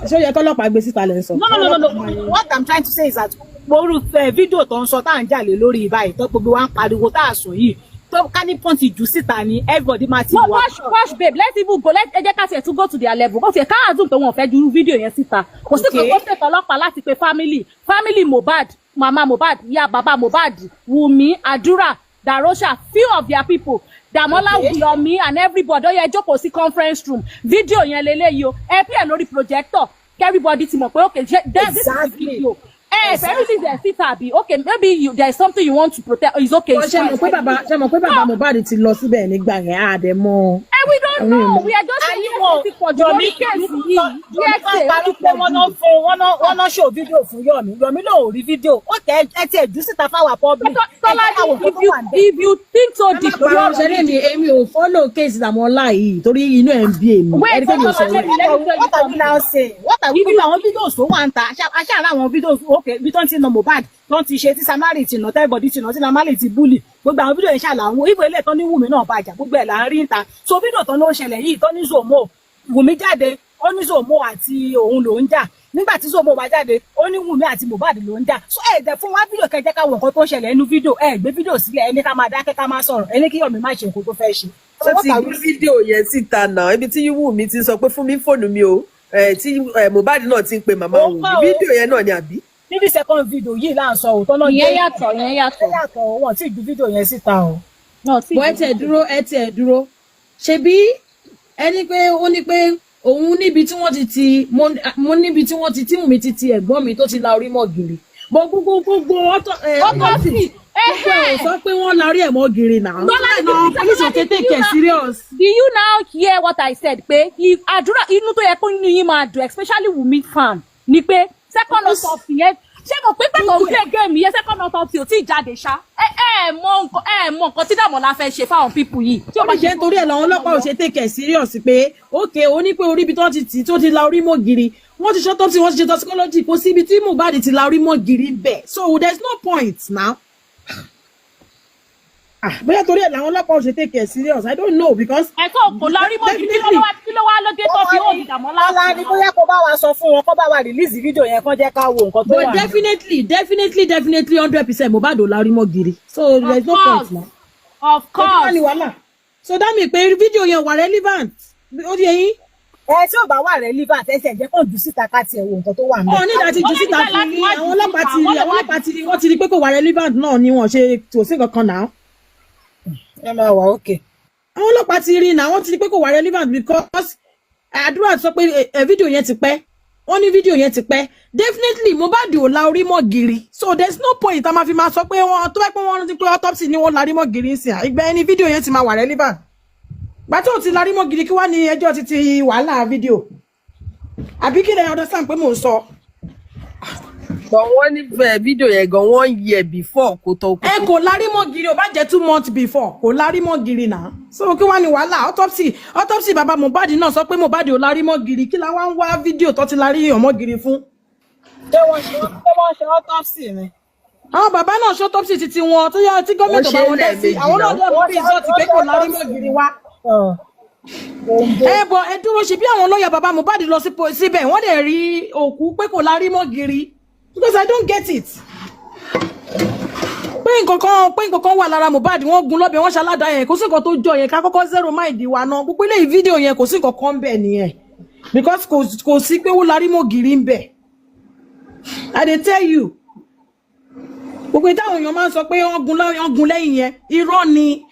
ṣé ó yẹ kọ́lọ́pàá gbé síta lẹ́ ń sọ. no what I'm trying to say is that orí fídíò tó ń sọ tá à ń jà lé lórí ìbáyìí tó gbogbo wa ń pariwo tá à sùn yìí tó ká ní pọ́ǹtì jù síta ni everybody máa ti wà. wash babe let's even go ẹ jẹ́ ká tiẹ̀ tún go to their level kó tiẹ̀ ká àdùn pé wọn ò fẹ́ ju fídíò yẹn síta kò sí kò tẹ̀ ọlọ́pàá láti pe family Mohbad mama Mohbad ìyá bàbá Mohbad Wùmí Àdúrà Darosha few of their people Dàmọ́lá Yomi and everybody ó yẹ jókòó sí conference room fídíò yẹn lélẹ́yìí o ẹ pè lórí projector everybody ti mọ̀ pé okay this is the video. Everything there sit abi okay maybe there is something you want to protect is okay. ṣé mọ̀ pé bàbá Mohbad ti lọ síbẹ̀ nígbà yẹn á dẹ̀ mọ̀. We don't know we are just saying for Yomi case yìí wọ́n náà show video fún Yomi ló rí video ó tẹ ẹ tiẹ̀ jù síta fáwọn public. if you think so deep. ṣẹlẹ̀ mi èmi ò follow case Dàmọ́lá yìí torí inú ẹ̀ ń bí èmi. wait what are we now saying what are we doing àwọn videos tó wà ń ta aṣáára àwọn videos okay bí tó ń ti nà Mohbad tó ń ti ṣe tí Samari ti nà tẹ́bọ̀dì ti nà tí Samari ti búlì gbogbo àwọn fídíò yẹn ṣàlàwọ̀ ìwé ilé tó ní Wùmí náà bàjá gbogbo ẹ̀ là ń rí ń ta so fídíò tó ló ṣẹlẹ̀ yìí tó ní Zomo Wùmí jáde ó ní Zomo àti òun ló ń jà nígbà tí Zomo bá jáde ó ní Wùmí àti Mohbad ló ń jà so ẹ̀ẹ́dẹ̀ fún wa fídíò kẹjẹ́ káwọn nǹkan tó ń ṣẹlẹ̀ nínú fídíò ẹ̀ gbé fídíò sílẹ̀ ẹni ká máa dákẹ́ ká máa sọ̀rọ̀ ẹni kí Yomi má ṣe nǹkan tó fẹ́ ṣe. wọ́n ti gbé fídíò yẹn síta náà ibi tí Wùmí ti sọ pé fún mi fóònù mi o tí Mohbad náà ti ń pe màmá òun fídíò yẹn náà ni àbí. níbi second video yìí là ń sọ òótọ́ náà ìyẹn yàtọ̀ wọn tí ju fídíò yẹn síta o. bọ́ ẹ tiẹ̀ dúró ṣebí ẹni pé ó ní pé òun níbi tí wọ́n ti mo níbi tí wọ́n tí Wùmí ti ẹ̀gbọ́n mi tó ti la orí mọ́ gírí bọ́ gbogbo autopsy sọ pé wọ́n la orí ẹ̀ mọ́ gírí náà. police okay take it serious. Do you now hear what I said pé àdúrà inú tó yẹ kó inú yín máa dùn especially Wùmí fan ni pé second autopsy yẹn ṣé mo pé pẹ̀lú play game yẹn second autopsy ò tí ì jáde ṣá mọ nǹkan tí Dàmọ́lá fẹ́ ṣe fáwọn pípù yìí. tí ó bá ṣe nítorí ẹ̀ làwọn ọlọ́pàá ò ṣe take it serious pé okay ó ní pé orí ibi tó ti la orí mọ́ gírí wọ́n ti ṣe autopsy wọ́n ti ṣe toxicology kò sí ibi tí Mohbad ti la orí mọ́ gírí bẹ́ẹ̀ so there is no point now. bóyá torí ẹ̀ làwọn ọlọ́pàá ò ṣe take it serious I don't know because. ẹ̀tọ́ kò la orí mọ́ gírí kí ló wá lóde tó fi hàn Dàmọ́lá. ọlá ni bóyá kó bá wa sọ fún wọn kó bá wa release fídíò yẹn kán jẹ́ ká wo nǹkan tó wà. but definitely 100% Mohbad ò la orí mọ́ gírí so there is no point now. Of course. So that means pé fídíò yẹn wà relevant. Ó di eyín. Tí ó bá wà relevant ẹsẹ̀ jẹ́ kó jù síta ká tiẹ̀ wo nǹkan tó wà ńbẹ̀. Ó ní láti jù síta kí àwọn ọlọ́pàá ti rí wọ́n ti rí pé kò wà relevant náà ni wọ́n ṣe tò sí kankan náà. Ẹ máa wà okay. Àwọn ọlọ́pàá ti rí náà wọ́n ti rí pé kò wà relevant because àdúrà sọ pé fídíò yẹn ti pẹ́. Wọ́n ní fídíò yẹn ti pẹ́. Definitely Mohbad ò la orí mọ́ gírí. So there's no point tá máa fi máa sọ pé wọ́n tó bá pé wọ́n ti pé autopsy ni wọ́n la orí mọ́ gírí sí à. Ìgbà ẹni fídíò yẹn ti máa wà relevant. Gbàtí ò ti la orí mọ́ gírí kí wá ní ẹjọ́ títí wàhálà fídíò. Àbí kí lè understand pé mò ń sọ. But wọ́n ní fídíò yẹn gan 1 year before kò tó kú. Kò la orí mọ́ gírí ó bá jẹ́ 2 months before kò la orí mọ́ gírí náà. So kí wá ní wàhálà autopsy bàbá Mohbad náà sọ pé Mohbad ò la orí mọ́ gírí kí la wá ń wá fídíò tó ti la orí mọ́ gírí fún. Ṣé wọ́n ṣe autopsy ni? Àwọn bàbá náà ṣe autopsy títí wọn tó yá tí gọ́ọ̀mẹ̀ntì bá wọn dé sí àwọn náà dẹ̀ mọ́ result pé kò la orí mọ́ gírí wá. Bọ̀ ẹ dúró ṣe bí àwọn lọ́ọ̀yà bàbá Mohbad lọ síbẹ̀ wọ́n dẹ̀ rí òkú pé kò la orí mọ́ gírí because I don't get it. Pé nǹkan kan wà lára Mohbad wọ́n gun lọ́bẹ̀ wọ́n ṣaládàá yẹn kò sí nǹkan tó jọ yẹn ká kọ́kọ́ zero mind wa náà gbogbo eléyìí fídíò yẹn kò sí nǹkan kan bẹ́ẹ̀ nìyẹn because kò sí pé ó la orí mọ́ gírí ń bẹ̀. I dey tell you gbogbo ìtàwọn èèyàn máa ń sọ pé wọ́n gun lẹ́yìn yẹn irọ́ ni.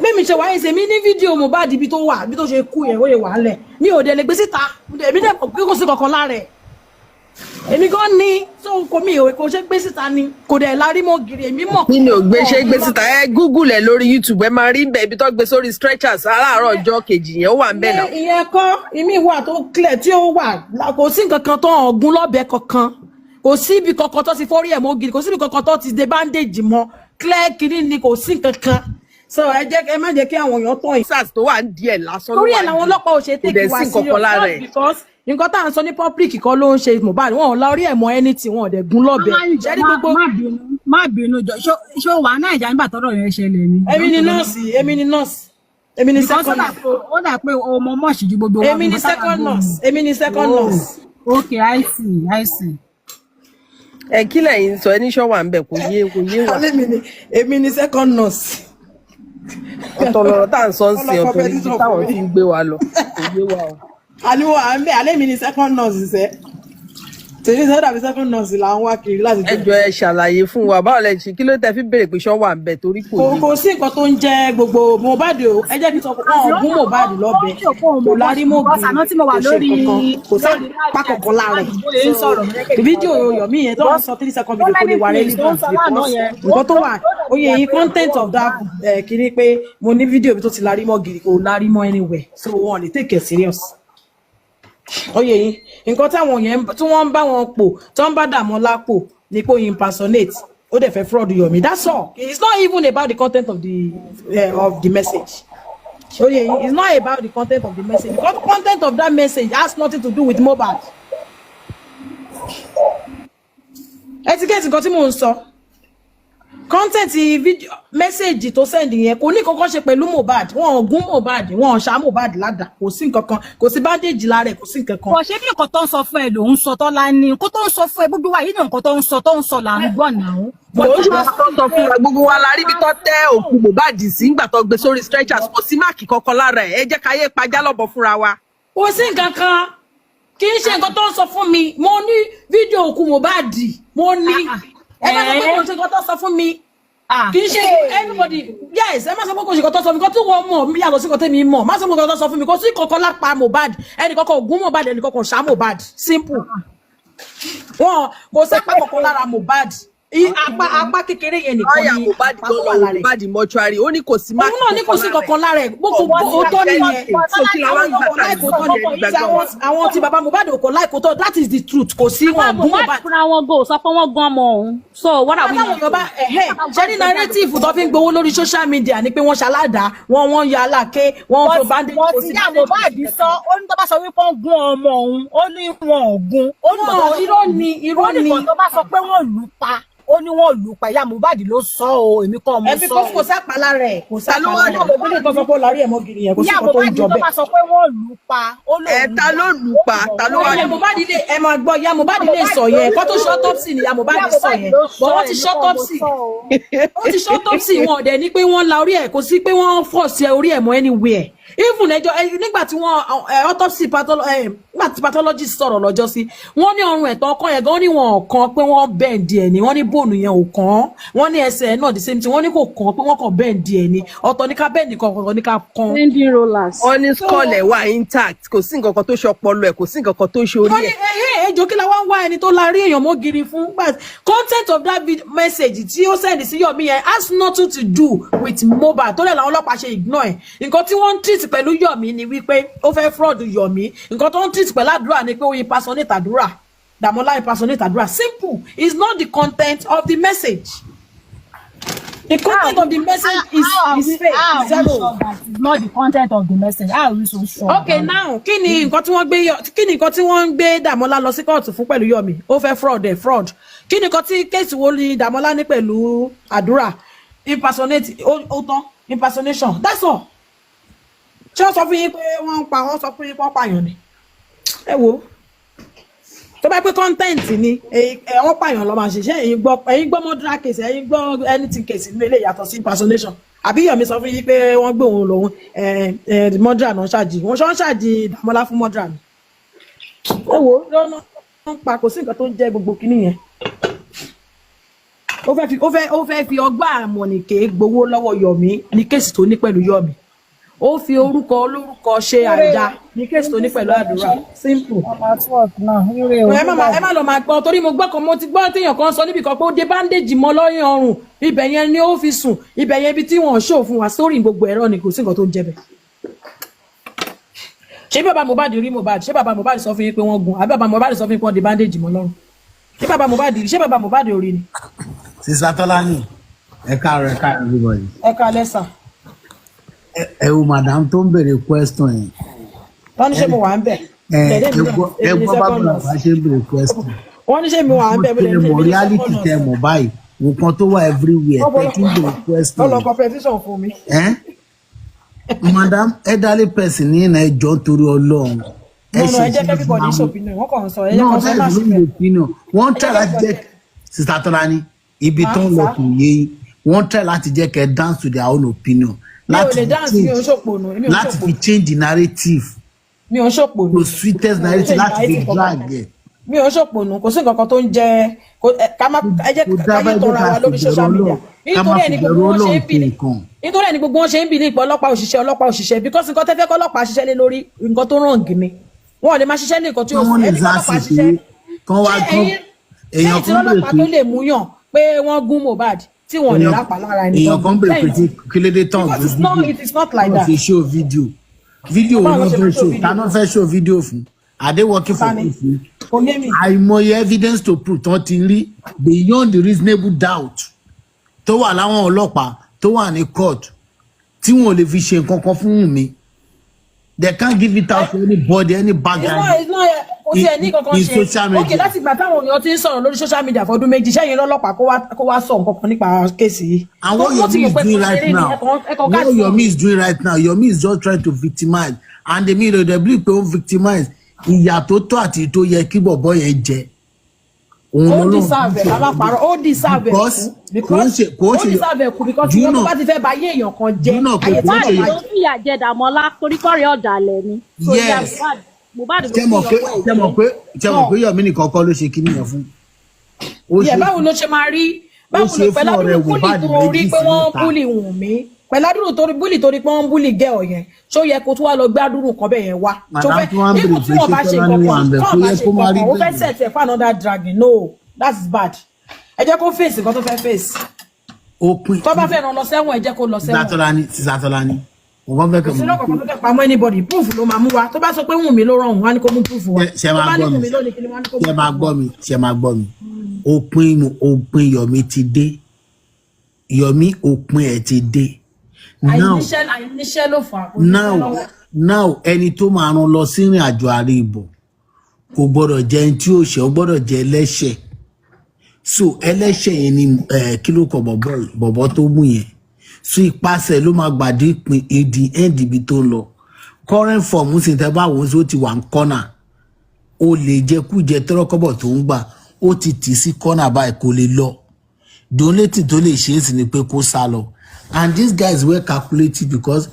Bẹ́ẹ̀mi ṣe wáyé ṣe mí ní fídíò Mohbad ibi tó wà bí tó ṣe kú yẹn ó yẹ wà á lẹ̀ mi ò dẹ̀ lè gbé síta èmi dẹ̀ pé kò sí kankan lára ẹ̀ èmi gan ni so kò mi ò kò ṣe gbé síta ni kò dẹ̀ la orí mọ́ gírí èmi mọ̀. nínú ògbé ṣe gbé síta ẹ Google ẹ lórí YouTube ẹ máa rí bẹ́ẹ̀ ibi tó gbé sórí stretchers aláàárọ̀ ọjọ́ kejì yẹn ó wà ń bẹ̀ náà. ìyẹn kọ́ ìmí wà tó clear tí ó wà kò sí nǹkan kan tó ọ̀gùn lọ́bẹ̀ kankan kò sí ibi kankan tó ti forí ẹ̀ mọ́ gírí kò sí ibi kankan tó ti dé bandage mọ́ clear kiri ni kò sí nǹkan kan so ẹ má jẹ́ kí àwọn èèyàn tán yìí. sars tó wà ń díẹ̀ lásán ló wà ní. torí ẹ̀ làwọn ọlọ́pàá ò ṣe take wa serious because nǹkan tá à ń sọ ní public kan ló ń ṣe Mohbad wọn ò la orí ẹ̀ mọ́ anything wọn ò dẹ̀ gún lọ́bẹ̀. ṣẹ́rí gbogbo má bínú jọ ṣó wà Naija nígbà tọ́rọ̀ yẹn ṣẹlẹ̀ ni. èmi ni nurse èmi ni second nurse. ó dà pé ọmọ mọ̀ọ́sì ju gbogbo wa. èmi ni second nurse. Okay, I see. Ẹ kí lẹ́yìn sọ ẹni ṣọ́ wà ń bẹ̀ kò yé wa. Èmi ni second nurse. Ọ̀tọ̀ lọ̀rọ̀ tá à ń sọ ń sìn ọ̀tọ̀ níbi táwọn fi ń gbé wa lọ kò yé wa o. Àníwò à ń bẹ̀ alẹ́ mi ni second nurse sẹ́. Tèmi sọ dàbí second nurse là ń wá kiri láti jẹ́. Ẹ jọ̀ọ́ ẹ ṣàlàyé fún wa báwo lẹ ṣe kí ló tẹ fi béèrè pé ṣọ́ wà ń bẹ̀ torí kò yé. Kò sí nǹkan tó ń jẹ́ gbogbo Mohbad o ẹ jẹ́ kí n sọ pé wọ́n gún Mohbad lọ́bẹ̀ kò lárí mọ́ bí kò sí pákọ̀kọ̀ lára ẹ̀. Fídíò Yomi yẹn tó ń sọ 3 second video kò lè wà relevant nǹkan tó wà oyè yìí content of that kiri pé mo ní fídíò bí tó ti lárí mọ́ gírí kò lárí mọ́ anywhere so wọn lè take it serious. Oyè yìí nǹkan táwọn yẹn tí wọ́n ń bá wọn pò tí wọ́n ń bá Dàmọ́lá pò ní pé impersonate ó dẹ̀ fẹ́ fraud Yomi that's all it's not even about the content of the message. Oyè yìí it's not about the content of the message because the content of that message has nothing to do with Mohbad. Etiquette nǹkan tí mò ń sọ content video message tó send yẹn kò ní kankan ṣe pẹ̀lú Mohbad wọn ò gún Mohbad wọn ò ṣá Mohbad ládàá kò sí nǹkankan kò sí bandage lára ẹ̀ kò sí nǹkankan. Kò ṣe bí nǹkan tó ń sọ fún ẹ ló ń sọ Tọ́lá ní nǹkan tó ń sọ fún ẹ gbogbo wa yìí ní nǹkan tó ń sọ là ń gbọ́ náà. Gbogbo wa la rí bí tó tẹ́ òkú Mohbad sí nígbà tó gbé sórí stretchers kò sí máàkì kankan lára ẹ̀ ẹ jẹ́ ká yé pajá lọ́bọ̀ fúnra wa. Kò sí nǹkankan kì í ṣe nǹkan tó ń sọ fún mi mo ní fídíò òkú Mohbad mo ní ẹ má sọ pé kò ṣe nǹkan tó sọ fún mi kì í ṣe anybody yes ẹ má sọ pé kò ṣe nǹkan tó sọ fún mi kò tí wọ́n mọ̀ mi yàtọ̀ sí nǹkan tẹ́mi mọ̀ má sọ pé nǹkan tó sọ fún mi kò sí kankan lápá Mohbad ẹnì kankan ògún Mohbad ẹnì kankan ṣá Mohbad simple wọn kò sí apá kankan lára Mohbad apá kékeré yẹn nìkan lọ́ọ̀yà ni Mohbad apá ló tó lọ wà lára ẹ̀. Mohbad mọ́ṣúárì ó ní kò sí òun náà ní kò sí kankan lára ẹ̀ gbogbo òótọ́ nìyẹn àwọn tí bàbá Mohbad kò láìkó tó that is the truth kò sí wọn bú Mohbad fúnra wọn go sọ pé wọn gan ọmọ òun so what are we ṣe ní narrative tó fi ń gbowó lórí social media ni pé wọ́n ṣaládàá wọ́n ya aláké wọ́n fò bandage kò sí ìyá Mohbad sọ ó ní tó bá sọ wípé wọ́n gún ọmọ òun ó ní wọn ò gún ó ní irọ́ ni tó bá sọ pé wọ́n lù pa ó ní wọn lù pa ìyá Mohbad ló sọ o èmi kọ́ ọmọ sọ kò sápá lára ẹ̀ kò sápá lára ẹ̀ lóbi tó sọ pé ó lárí ẹ̀ mọ́gìrì yẹn kò sí nǹkan tó ń jọ ìyá Mohbad tó bá sọ pé wọ́n lù pa ó lò ta ló lù pa ta ló wà ìyá Mohbad lè ẹ máa gbọ́ ìyá Mohbad lè sọ yẹn kó tó ṣe autopsy ni ìyá Mohbad sọ yẹn bọ́ wọ́n ti ṣe autopsy wọ́n ti ṣe autopsy wọn ọ̀dẹ̀ ní pé wọ́n la orí ẹ̀ kò sí pé wọ́n force orí ẹ̀ mọ́ anywhere even ẹjọ́ nígbà tí wọ́n autopsy nígbà tí pathologist sọ̀rọ̀ lọ́jọ́ sí wọ́n ní ọrùn ẹ̀tọ́ ọkọ yẹn gan ní wọn kan pé wọ́n bend ẹ̀ ni wọ́n ní bóònù yẹn ò kàn wọ́n ní ẹsẹ̀ náà the same thing wọ́n ní kò kàn pé wọ́n kàn bend ẹ̀ ni ọ̀tọ̀ ní ká bend kan ọ̀tọ̀ ní ká kan. bending rollers. wọ́n ní skull ẹ̀ wà intact kò sí nǹkan kan tó ṣe ọpọlọ ẹ̀ kò sí nǹkan kan tó ṣe orí ẹ̀. ẹjọ́ kí la wá ń wá ẹni tó la rí èèyàn mọ́gìrì fún content of that message tí ó send sí Yomi yẹn has nothing to do with Mohbad tó lẹ̀ làwọn ọlọ́pàá ṣe ignore ẹ̀ nǹkan tí wọ́n ń treat pẹ̀lú Yomi ni wípé ó fẹ́ fraud Yomi nǹkan tó ń treat pẹ̀lú àdúrà ni pé ó impersonate àdúrà Dàmọ́lá impersonate àdúrà simple it's not the content of the message the content of the message is fake it's zero. It's not the content of the message how are we so sure. Okay now kí ni nǹkan tí wọ́n ń gbé Dàmọ́lá lọ sí kóòtù fún pẹ̀lú Yomi ó fẹ́ fraud kí ni nǹkan tí kéèsì wo ni Dàmọ́lá ní pẹ̀lú àdúrà impersonate ó tán impersonation that's all. Ṣé wọ́n sọ fún yín pé wọ́n sọ fún yín pé wọ́n pààyàn ni ẹ wo tó bá pé content ni wọ́n pààyàn lọ́ máa ṣiṣẹ́ ẹ̀yin gbọ́ murder case ẹ̀yin gbọ́ anything case nínú ilé yàtọ̀ sí impersonation àbí Yomi sọ fún yín pé wọ́n gbé òun lòun murder náà ṣáàjì wọ́n ṣáàjì Dàmọ́lá fún murder ni ẹ wo lọ́nà wọ́n pa kò sí nǹkan tó ń jẹ́ gbogbo kinní yẹn ó fẹ́ fi ọgbà àmọ̀nìkè gbowó lọ́wọ́ Yomi ní kéèsì tó ní pẹ̀lú Yomi ó fi orúkọ olórúkọ ṣe àìdá ní kéèsì tó ní pẹ̀lú àdúrà simple. ẹ má lọ máa gbọ́ torí mo gbọ́ kan mo ti gbọ́ téèyàn kan sọ níbi kan pé ó dé bandage mọ́ lọ́yìn ọrùn ibẹ̀ yẹn ni ó fi sùn ibẹ̀ yẹn ibi tí wọ́n ṣò fún wa sórí gbogbo ẹ̀rọ ni kò sí nǹkan tó ń jẹ́ bẹ̀. ṣé bàbá Mohbad rí Mohbad ṣé bàbá Mohbad sọ fún yín pé wọ́n gún àbí bàbá Mohbad sọ fún yín pé wọ́n dé bandage mọ́ lọ́rùn ṣé bàbá Mohbad ò rí ni. Sister Tolani ẹ káàárọ̀ everybody. ẹ káalẹ́ sà. ẹ wo madam tó ń béèrè question yẹn. wọ́n ní ṣé mo wà ń bẹ̀. ẹ gbọ́ bá bọ̀dọ̀ bá ṣe ń béèrè question. wọ́n ní ṣé mi wà ń bẹ̀. mo reality tẹ mọ̀ báyìí nǹkan tó wà everywhere tẹ kí n béèrè question. ọlọ competition fún mi. madam elderly person ní ìnà ẹjọ́ torí Ọlọ́run. ẹ jẹ́ everybody ṣe opinion wọ́n kàn sọ ẹ jẹ́ kàn sọ máa ṣe bẹ́ẹ̀. wọ́n tẹ̀ láti jẹ́ Sister Tolani ibi tó ń lọ kò yé yín wọ́n tẹ̀ láti jẹ́ kẹ́ dance to their own opinion. láti fi change the narrative. mi ò ṣòpònú. to sweetest narrative láti fi drag ẹ. mi ò ṣòpònú kò sí nǹkan kan tó ń jẹ ẹ jẹ́ káyé tọrọ wa lórí social media nítorí ẹni gbogbo wọn ṣe ń bì ní ipò ọlọ́pàá òṣìṣẹ́ because nǹkan tẹ́fẹ́ kọ́ ọlọ́pàá ṣiṣẹ́ lé lórí nǹkan tó ràn gíní wọn ò lè máa ṣiṣẹ́ ní nǹkan tí ó sì ẹni kọ́ ọlọ́pàá ṣiṣẹ́ èèyàn tí ọlọ́pàá tó lè mú yàn pé wọ́n gún Mohbad tí wọ́n lè lápá lára ẹni èèyàn kan bèrè pé kí ló dé tán it is not like that. fi show video wọn fẹ́ show tánà fẹ́ show video fún are they working for free? àìmọye evidence to prove tán ti rí beyond the reasonable doubt tó wà láwọn ọlọ́pàá tó wà ní court tí wọn ò lè fi ṣe nǹkan kan fún mi they can't give it out to anybody any bad guy in social media. Okay, láti ìgbà táwọn èèyàn ti ń sọ̀rọ̀ lórí social media fọdún méjì sẹ́yìn lọ́lọ́pàá kó wá sọ nǹkan kan nípa kéèsì yìí. And what Yomi is doing right now, what Yomi is doing right now, Yomi is just trying to victimize and the media dey believe pé ó victimize ìyà tó tọ́ àti tó yẹ kí bọ̀bọ̀ yẹn jẹ. ó deserve ẹ̀ lábàpàrọ̀ ó deserve ẹ̀ kú because ìwọ́n tó bá ti fẹ́ ba ayé èèyàn kan jẹ́ ayé tí wọ́n ló fìyà jẹ Dàmọ́lá torí kọ́rẹ́ ọ̀dàlẹ̀ ni. Yes. Tẹ́ mọ̀ pé Yomi nìkan kọ́ ló ṣe kíní yẹn fún. Báwo ló ṣe máa rí báwo ló pẹ̀lú àdúrà búlì tó rí pé wọ́n búlì Wùnmí pẹ̀lú àdúrà tó rí búlì tó rí pé wọ́n búlì gẹ́ ọ̀yẹn ṣó yẹ kó tó wá lọ gbé àdúrà kan bẹ́ẹ̀ yẹn wá. Nígbà tí wọ́n bá ṣe nǹkan ó fẹ́ set ẹ̀ fún another dragging no that's bad. ẹ jẹ́ kó face nǹkan tó fẹ́ face. Open. Tó bá fẹ́ ràn lọ sẹ́wọ̀n ẹ jẹ́ kó lọ sẹ́wọ̀n. Sísátọ́lání. Wọ́n fẹ́ kẹ́ mọ̀. Sino kankan tó fẹ́ pamọ́ anybody proof ló máa mú wá. Tó bá sọ pé Wùnmí ló rán òun wá ní kó mú proof wá. Ṣé máa gbọ́ mi. Òpin Yomi ti dé. Yomi òpin ẹ̀ ti dé. Àìníṣẹ́ ló fà. Now ẹni tó máa rán lọ sí ìrìn àjò ààrẹ ìbò kò gbọ́dọ̀ jẹ́ ẹni tí ó ṣe, ó gbọ́dọ̀ jẹ́ ẹlẹ́ṣẹ̀. So ẹlẹ́ṣẹ̀ yẹn ni kí ló kọ bọ̀bọ̀ tó mú yẹn. So ipasẹ̀ ló máa gbàdé ìpín èdè end ibi tó lọ. Current form sì tẹ́ bá wọ́n sí ó ti wà ń kọ́nà. O lè jẹ kú jẹ tọ́rọ́kọ́bọ̀ tó ń gbà. Ó ti tì sí kọ́nà báyìí kò lè lọ. The only thing tó lè ṣe é sì ni pé kó sá lọ. And these guys were calculated because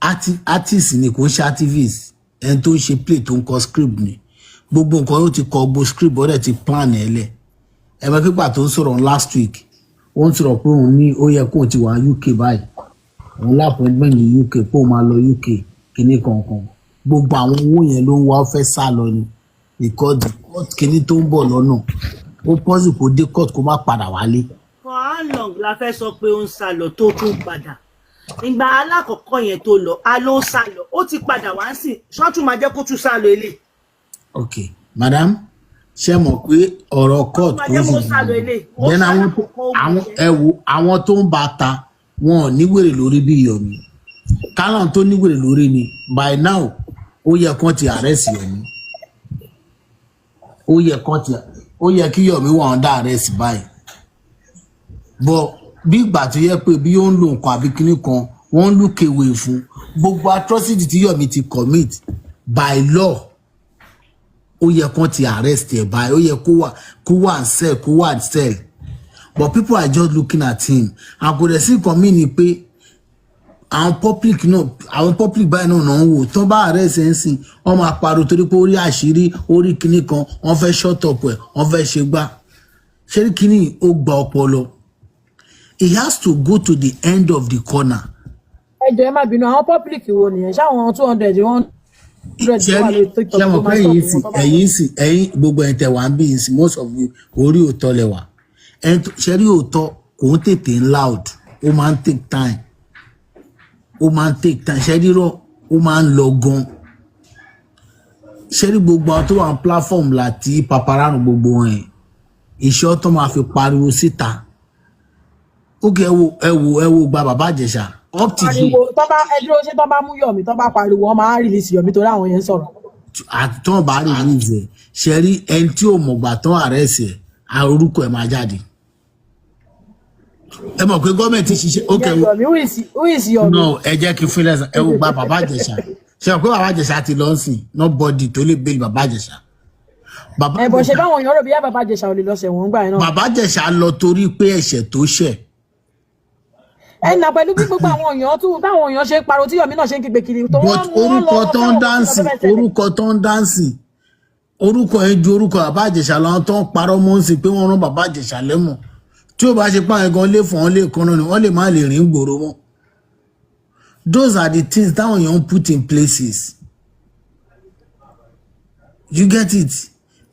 artist ni kò ń ṣe activist. Ẹni tó ń ṣe play tó ń kọ script ni. Gbogbo nǹkan yóò ti kọ gbogbo script ó dẹ̀ ti plan ẹ̀ lẹ̀. Ẹ̀mọ́ pípa tó ń sọ̀rọ̀ last week. Ó ń sọ̀rọ̀ pé òun ní ó yẹ kó ti wà UK báyìí. Òun lápọ̀ẹ́gbẹ́ ní UK pé òun máa lọ UK kíní kankan. Gbogbo àwọn owó yẹn ló ń wá fẹ́ sá lọ ni. Because the court kíní tó ń bọ̀ lọ́nà. Ó pọ́sì kó dé court kó má padà wálé. For how long la fẹ́ sọ pé ó ń sá lọ tó tún padà? Ìgbà alákọ̀ọ́kọ́ yẹn tó lọ, a ló sá lọ. Ó ti padà wá sí. Ṣọ́tún máa jẹ́ kó tún sá lọ ilé. Okay, madam. Ṣé mọ̀ pé ọ̀rọ̀ court kò sí. Then àwọn tó ń bá ta wọn ò ní wèrè lórí bí Yomi. Kálọ̀ tó ní wèrè lórí ni by now ó yẹ kán ti arrest Yomi. Ó yẹ kí Yomi wà under arrest báyìí. But bí ìgbà tó yẹ pé bí ó ń lo nǹkan àbí kíní kan wọ́n ń look away fún gbogbo atrocity tí Yomi ti commit by law. Ó yẹ kán ti arrest ẹ̀ báyìí. Ó yẹ kó wà ń sell. But people are just looking at him. And kò dẹ̀ sí nǹkan mí ni pé àwọn public báyìí náà ń wò tó bá arrest ẹ̀ ń sìn wọ́n máa pariwo torí pé ó rí àṣírí ó rí kinní kan wọ́n fẹ́ shut up ẹ̀ wọ́n fẹ́ ṣe gbá. Ṣé rí kinní ó gba ọpọlọ? He has to go to the end of the corner. Ẹ jọ̀ọ́ ẹ má bínú àwọn public wo nìyẹn ṣáwọn 200 wọ́n ṣe mọ̀ pé ẹ̀yin gbogbo ẹ̀ tẹ̀ wá ń bí ìsìn most of you orí òótọ́ lẹ́wà ṣe rí òótọ́ kò ń tètè ń loud ó máa ń take time ṣe rí rọ ó máa ń lọ gan ṣe rí gbogbo àwọn tó wà ní platform láti paparazzi gbogbo wọn yẹn ìṣọ́ tó máa fi pariwo síta ó kẹ́ ẹ wo gba bàbá Ìjẹ̀ṣà up to you. Tó bá ẹdúró ṣe tó bá mú Yomi tó bá pariwo wọ́n máa release Yomi torí àwọn yẹn sọ̀rọ̀. Àtọ́ bá release ẹ̀ ṣe rí ẹni tí ò mọ̀gbà tán arrest ẹ̀ orúkọ ẹ̀ máa jáde. Ẹ mọ̀ pé gọ́ọ̀mẹ̀ntì ṣiṣẹ́ okay. Who is Yomi? No, ẹ jẹ́ kí freelance ẹ wo gba bàbá Ìjẹ̀ṣà. Ṣé o pé bàbá Ìjẹ̀ṣà ti lọ sìn nobody tó lè bail bàbá Ìjẹ̀ṣà. Bọ̀ ṣe báwọn èèyàn rò bí bàbá Ìjẹ̀ṣà ò lè lọ sẹ̀wọ̀n gbà náà. Bàbá Ìjẹ̀ṣà lọ torí pé ẹ̀ṣẹ̀ tó ṣẹ̀. Ẹnà pẹ̀lú bí gbogbo àwọn èèyàn tún táwọn èèyàn ṣe pariwo tí Yomi náà ṣe ń kígbe kiri. But orúkọ tó ń dáǹsì orúkọ ẹ ju orúkọ bàbá Ìjẹ̀ṣà lọ tó ń parọ́ mọ́ sí pé wọ́n rán bàbá Ìjẹ̀ṣà lẹ́wọ̀n tí ó bá ṣe pààyàn gan lé fún wọn lè kan náà ni wọ́n lè má lè rìn gbòòrò wọn. Those are the things táwọn èèyàn put in places. You get it?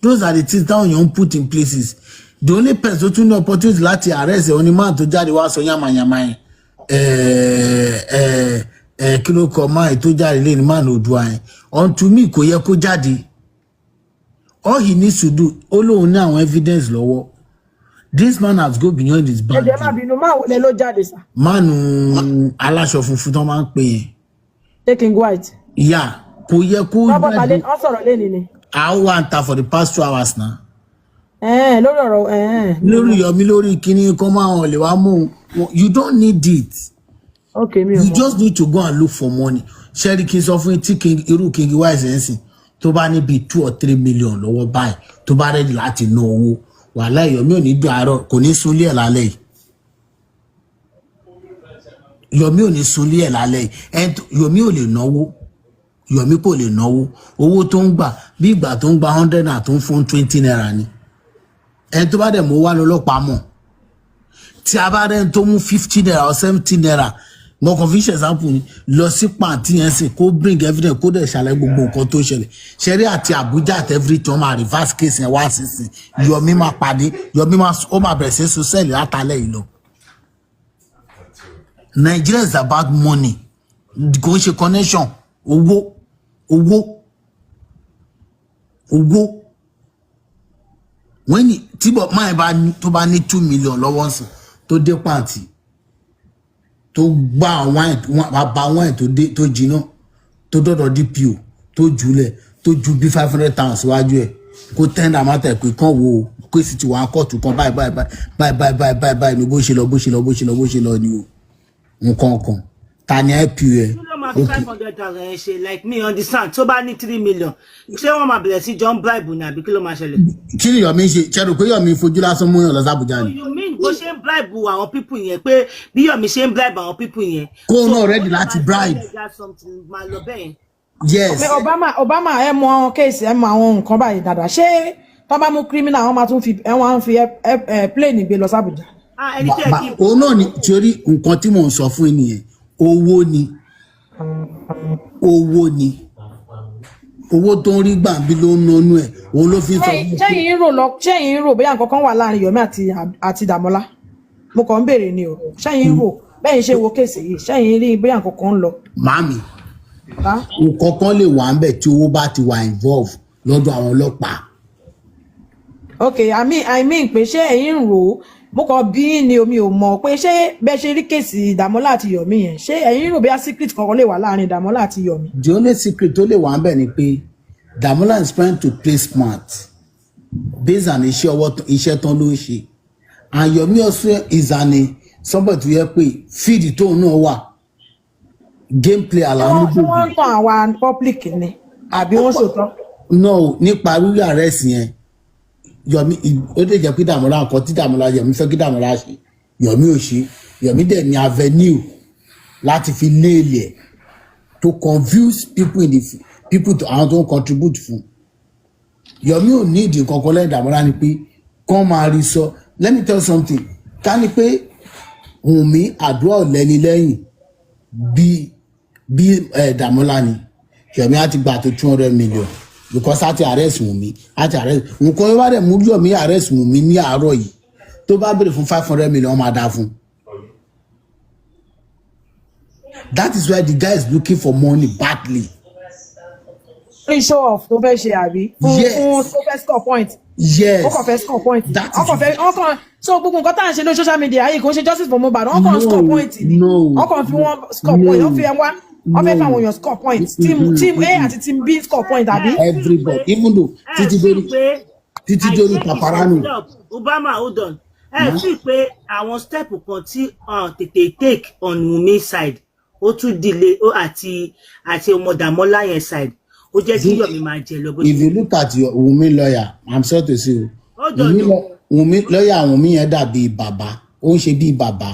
Those are the things táwọn èèyàn put in places. The only person tó tún ní opportunity láti arrest ẹ̀ onímọ̀ tó jáde wá sọ yàmàyàmà yẹn. Kí ló kọ máa tó jáde lé ní máa Oòduà yẹn unto me kò yẹ kó jáde. All he needs to do ó lóun ní àwọn evidence lọ́wọ́. This man has go beyond his bound. Ẹ̀jẹ̀ máa bínú máa wọlé ló jáde sá. Mánu aláṣọ funfun tó máa ń pè yẹn. Taking white. Yeah, kò yẹ kó jáde. Wọ́n sọ̀rọ̀ lẹ́ni ni. I want her for the past 2 hours now. Lórí ọ̀rọ̀ lórí Yomi lórí kíní kó máa hàn lè wá mú you don't need it. Okay, you just need to go and look for money. Ṣẹ́rí kí n sọ fún tí irú King Wise ẹ̀ ń sìn tó bá ní bíi 2 or 3 million lọ́wọ́ báyìí tó bá rẹ́dì láti ná owó wàhálà Yomi ò ní dùn àárọ̀ kò ní sunlé ẹ̀ lálẹ́ yìí. Yomi ò ní sunlé ẹ̀ lálẹ́ yìí Yomi ò lè náwó Yomi kò lè náwó owó tó ń gbà bí ìgbà tó ń gba 100 naira tó ń fún 20 naira ni. Ẹni tó bá dẹ̀ mú wá lọ́lọ́pàá mọ̀ tí a bá rẹ̀ tó mú 50 naira or 70 naira mo kàn fi ṣe example ni lọ sí pàǹtí yẹn sì kó bring evidence kó dẹ̀ ṣàlàyé gbogbo nǹkan tó ṣẹlẹ̀ ṣẹ́rí àti Abuja àti everything máa reverse case yẹn wá sísìn Yomi máa pàdé Yomi ó máa bẹ̀rẹ̀ sí so sẹ́ẹ̀lì látàlẹ́ yìí lọ. Nigeria is about money kò ń ṣe connection owó when tíbọ̀ máa bá tó bá ní 2 million lọ́wọ́ sí tó dé pàǹtí tó gbá àwọn ẹ̀ tó jiná tó dọ́dọ̀ DPO tó jùlẹ̀ tó ju bí 500,000 síwájú ẹ̀ kó tẹ́ndà mátà pé kán wo kó sì ti wà á kọ́ọ̀tù kan báyìí ní bó ṣe lọ ni o nǹkan kan ta ni IPO ẹ̀. 500,000 ẹ ṣe like me understand tó bá ní 3 million ṣé wọ́n máa bẹ̀rẹ̀ sí John bribe ni àbí kí ló máa ṣẹlẹ̀. kí ni Yomi ṣe ṣẹlẹ̀ pé Yomi fojú lásán mú yàn lọ sí Abuja ni. you mean bó ṣe ń bribe àwọn people yẹn pé bí Yomi ṣe ń bribe àwọn people yẹn. kó o náà ready láti bribe. Yes. Obama ẹ mọ àwọn case ẹ mọ àwọn nǹkan báyìí dáadáa ṣé tó bá mú criminal wọ́n máa tún fi plane gbé lọ sí Abuja. òun náà ni torí nǹkan tí mò ń sọ fún ènìyàn owó tó ń rí gbàǹbí ló ń nánú ẹ̀ òun ló fi sọ. ṣẹ́yìn rò bóyá nǹkan kan wà láàrin Yomi àti Dàmọ́lá mo kàn ń béèrè ni o ṣẹ́yìn rò bẹ́ẹ̀ ṣe wo kéèsì yìí ṣẹ́yìn rí bóyá nǹkan kan ń lọ. Màámi nǹkan kan lè wà ń bẹ̀ tí owó bá ti wà involve lọ́dọ̀ àwọn ọlọ́pàá. ok I mean pé ṣé ẹ̀yin rò ó mo kàn bí ni omi ò mọ̀ pé ṣé bẹ́ẹ̀ ṣe rí kéèsì Dàmọ́lá àti Yomi yẹn ṣé ẹ̀yin rò bóyá secret kankan lè wà láàrin Dàmọ́lá àti Yomi. The only secret tó lè wà ń bẹ̀ ni pé Dàmọ́lá is trying to play smart based on iṣẹ́ tán ló ń ṣe and Yomi also is somebody tó yẹ pé feed tóun náà wà gameplay àlànà gbogbo. wọ́n ń tàn àwa public ni àbí wọ́n sòtọ́. no nípa rúrí àrẹ́sì yẹn Yomi ó lè jẹ́ pé Dàmọ́lá nǹkan tí Dàmọ́lá Yomi fẹ́ kí Dàmọ́lá ṣe Yomi ò ṣe Yomi dẹ̀ ní avenue láti fi léèlè to confuse people to àwọn tó ń contribute fún Yomi ò ní ìdí kankan lẹ́yìn Dàmọ́lá ni pé kán máa rí sọ let me tell you something ká ní pé Wùnmí àdúrà ọ̀lẹ́ni lẹ́yìn bí Dàmọ́lá ni Yomi á ti gbà tó 200 million because àti arrest Wùnmí àti arrest nǹkan yóò bá dẹ̀ mú Yomi arrest Wùnmí ní àárọ̀ yìí tó bá béèrè fún 500 million máa dá fún. That is why the guy is looking for money badly. Show off tó fẹ́ ṣe àbí fún tó fẹ́ score point. Yes. ó kàn fẹ́ score point. ọkàn so gbogbo nǹkan tá à ń ṣe lórí social media yìí kò ń ṣe justice for Mohbad wọ́n kàn score point ni wọ́n kàn fi wọ́n score point wọ́n fi ẹ̀ wá wọ́n fẹ́ fáwọn èèyàn score point team A àti team B score point àbí. Everybody even though títí dórí paparano. Obama hold on fi pé àwọn step kan tí tètè take on Wunmi side ó tún delay àti ọmọ Dàmọ́lá yẹn side ó jẹ́ kí Yomi máa jẹ lọ bó ṣe. If you look at your Wunmi lawyer I'm sorry to say Wunmi lawyer Wunmi yẹn dàbí bàbá ó ń ṣe bí bàbá.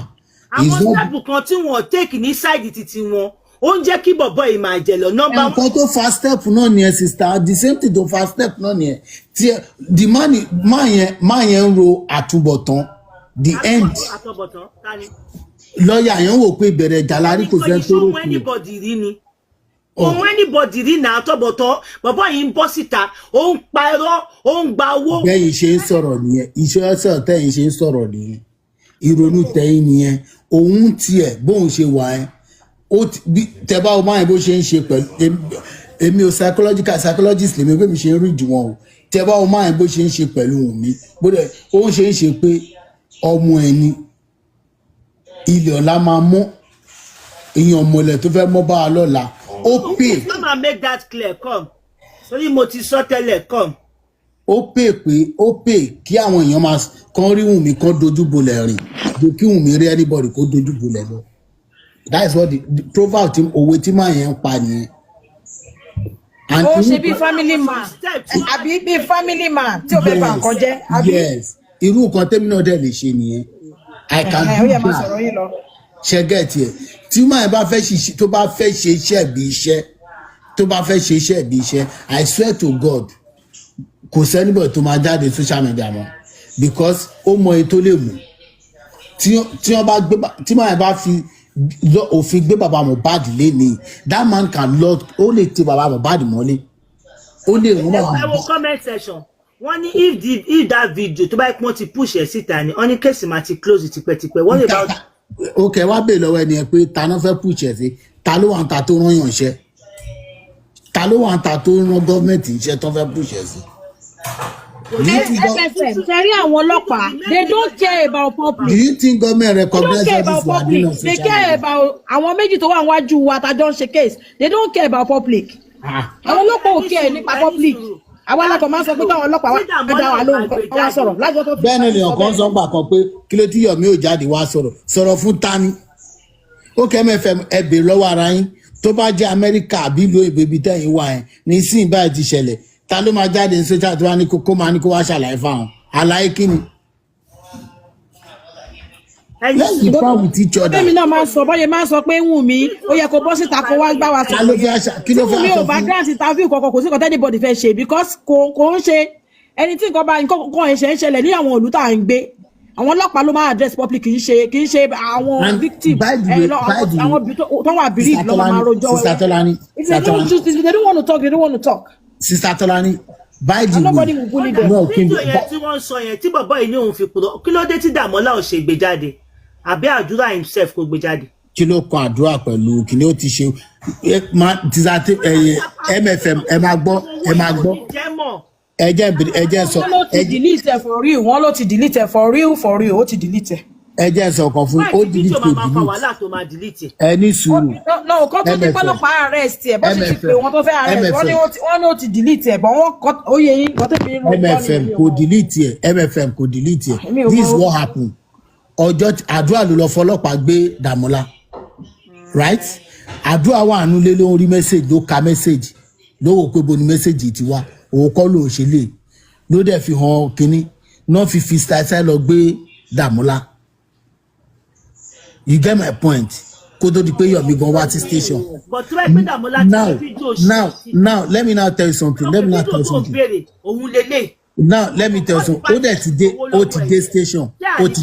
àwọn step kan tí wọ́n take ní side títí wọn ó ń jẹ́ kí bọ̀bọ̀ yìí máa jẹ lọ nọ́mbà. nǹkan tó fa step náà nìyẹn sister the same thing tó fa step náà nìyẹn tí the máa yẹn ń ro àtúbọ̀tán the end lọ́ọ̀yà yẹn wò pé ìbẹ̀rẹ̀ jàlárí kò fẹ́ tó rò kù. òun anybody rí náà tọ́bọ̀tọ́ bọ̀bọ̀ yìí ń bọ́ síta ó ń pa ẹ̀rọ ó ń gba owó. bẹ́yìn ṣe ń sọ̀rọ̀ nìyẹn iṣẹ́ ọ̀sẹ̀ tẹ́yìn ṣe ń sọ̀rọ̀ nìyẹn ìrònú tẹ́yìn nìyẹn òun tiẹ̀ bóun ṣe wà ẹ́ tẹ́bá o máa bó ṣe ń ṣe pẹ̀lú èmi ò psychologist lèmi pé mi ṣe ń rí ìdíwọ̀n o tẹ́bá o máa bó ṣe ń ṣe pẹ̀lú Wùnmí bóde ó ń ṣe pé ọmọ ẹni ilẹ̀ ọ̀la máa mọ́ èèyàn ọmọlẹ̀ tó fẹ́ mọ́ bá a lọ́la ó pè. Mama make that clear come torí mo ti sọ tẹ́lẹ̀ come. ó pè kí àwọn èèyàn máa kàn rí Wùnmí kàn dojú bolẹ̀ rìn kí Wùnmí rí anybody kó dojú bolẹ̀ lọ. That is what the proverb tí òwe tí máa yẹn ń pa nìyẹn. ó ṣe bí family man àbí bí family man tí ó fẹ́ bá nǹkan jẹ́ àbí. Yes irú nǹkan tẹ́mi náà dẹ̀ lè ṣe nìyẹn. I can do that. Ṣé gẹ̀ẹ́tì ẹ̀ tí máa bá fẹ́ ṣiṣẹ́ tó bá fẹ́ ṣe iṣẹ́ bí iṣẹ́ tó bá fẹ́ ṣe iṣẹ́ bí iṣẹ́ I swear to God kò sẹ́nibọ̀ tó máa jáde social media mọ́ because ó mọ èyí tó lè mú tí wọ́n bá gbé tí máa bá fi òfin gbé bàbá Mohbad léni that man can lord ó lè ti bàbá Mohbad mọ́lé ó lè rún bàbá Mohbad. ẹ wo comment section wọ́n ní if that video tó bá pọ́n ti push ẹ̀ síta ni wọ́n ní kéèsì máa ti close tipẹ́tipẹ́ wọ́n lè bá. ok wá bèè lọ́wọ́ ẹni ẹ pé ta ló fẹ́ push ẹ̀ sí ta ló wà ń ta tó rán yàn iṣẹ́ ta ló wà ń ta tó rán gọ́ọ̀mẹ̀ntì iṣẹ́ tó fẹ́ push ẹ̀ sí. MFM sẹ́rí àwọn ọlọ́pàá they don't care about public. Do you think government recognize they don't care about public they care about àwọn méjì tó wà níwájú wa tá jọ ń ṣe case they don't care about public. àwọn ọlọ́pàá ò care nípa public àwọn alákọ̀ máa ń sọ pé káwọn ọlọ́pàá wá dá wa lóhùn wá sọ̀rọ̀ lájọ́ tó fi. bẹ́ẹ̀ ni èèyàn kan sọ gbà kan pé kí ló tí Yomi ò jáde wá sọ̀rọ̀ fún tani ó kẹ́ MFM ẹ bèèrè lọ́wọ́ ara yín tó bá jẹ́ Amẹ́ríkà àbí ìlú èbè ibi tẹ́yìn wà yẹn ní sí ìbáyìí ti ṣẹlẹ̀ ta ló máa jáde ní social tó wá ní kó máa ní kó wá ṣàlàyé fáwọn àlàyé kí ni. let's be proud with each other. Bẹ́ẹ̀ni náà máa ń sọ bọ́yẹ máa ń sọ pé Wùnmí ó yẹ kó bọ́ síta kó wá gbá wa sọ̀rọ̀. kí ló fẹ́ Wùnmí ò bá grant interview kankan kò sí nǹkan anybody fẹ́ ṣe because kò ń ṣe ẹni tí nǹkan bá nǹkan ẹ̀ṣẹ̀ ń ṣẹlẹ̀ ní àwọn ìlú tá à ń gbé àwọn ọlọ́pàá ló máa address public kì í ṣe àwọn victim àwọn tó wà bereaved ló máa rojọ́ wẹ́wẹ́. If they don't want to talk they don't want to talk. Sister Tolani by the nobody will bully them. fídíò yẹn tí wọ́n sọ yẹn tí bàbá yìí ní òun fi kúrò kí ló dé tí Dàmọ́lá ò ṣe gbé jáde àbí àdúrà himself kò gbé jáde. kí ló kan àdúrà pẹ̀lú kí ni ó ti ṣe MFM ẹ máa gbọ́ ẹ jẹ́ sọ. wọ́n ló ti delete ẹ for real wọ́n ló ti delete ẹ for real ó ti delete ẹ. ẹ jẹ́ sọ kan fún ó delete kò delete ẹ ní sùúrù. no kó tó di pọ́lọ́pàá arrest ẹ bó ṣe ti pé wọ́n tó fẹ́ arrest wọ́n ní ó ti delete ẹ bọ̀ wọ́n ó yẹ yín wọ́n tẹ̀lé inú. MFM kò delete ẹ this is what happen ọjọ́ àdúrà ló lọ fọlọ́pàá gbé Dàmọ́lá right àdúrà wà nulẹ̀ ló ń rí message ló ka message ló wò pé bo ni message ti wá òun kọ́ ló ń ṣe lè ló dẹ̀ fi hàn kínní náà fi style lọ gbé Dàmọ́lá. You get my point. Kó tó di pé Yomi gan wá sí station. Now let me now tell you something. Now let me tell you something. Ó dẹ̀ ti dé ó ti dé station. Bàbá ẹ̀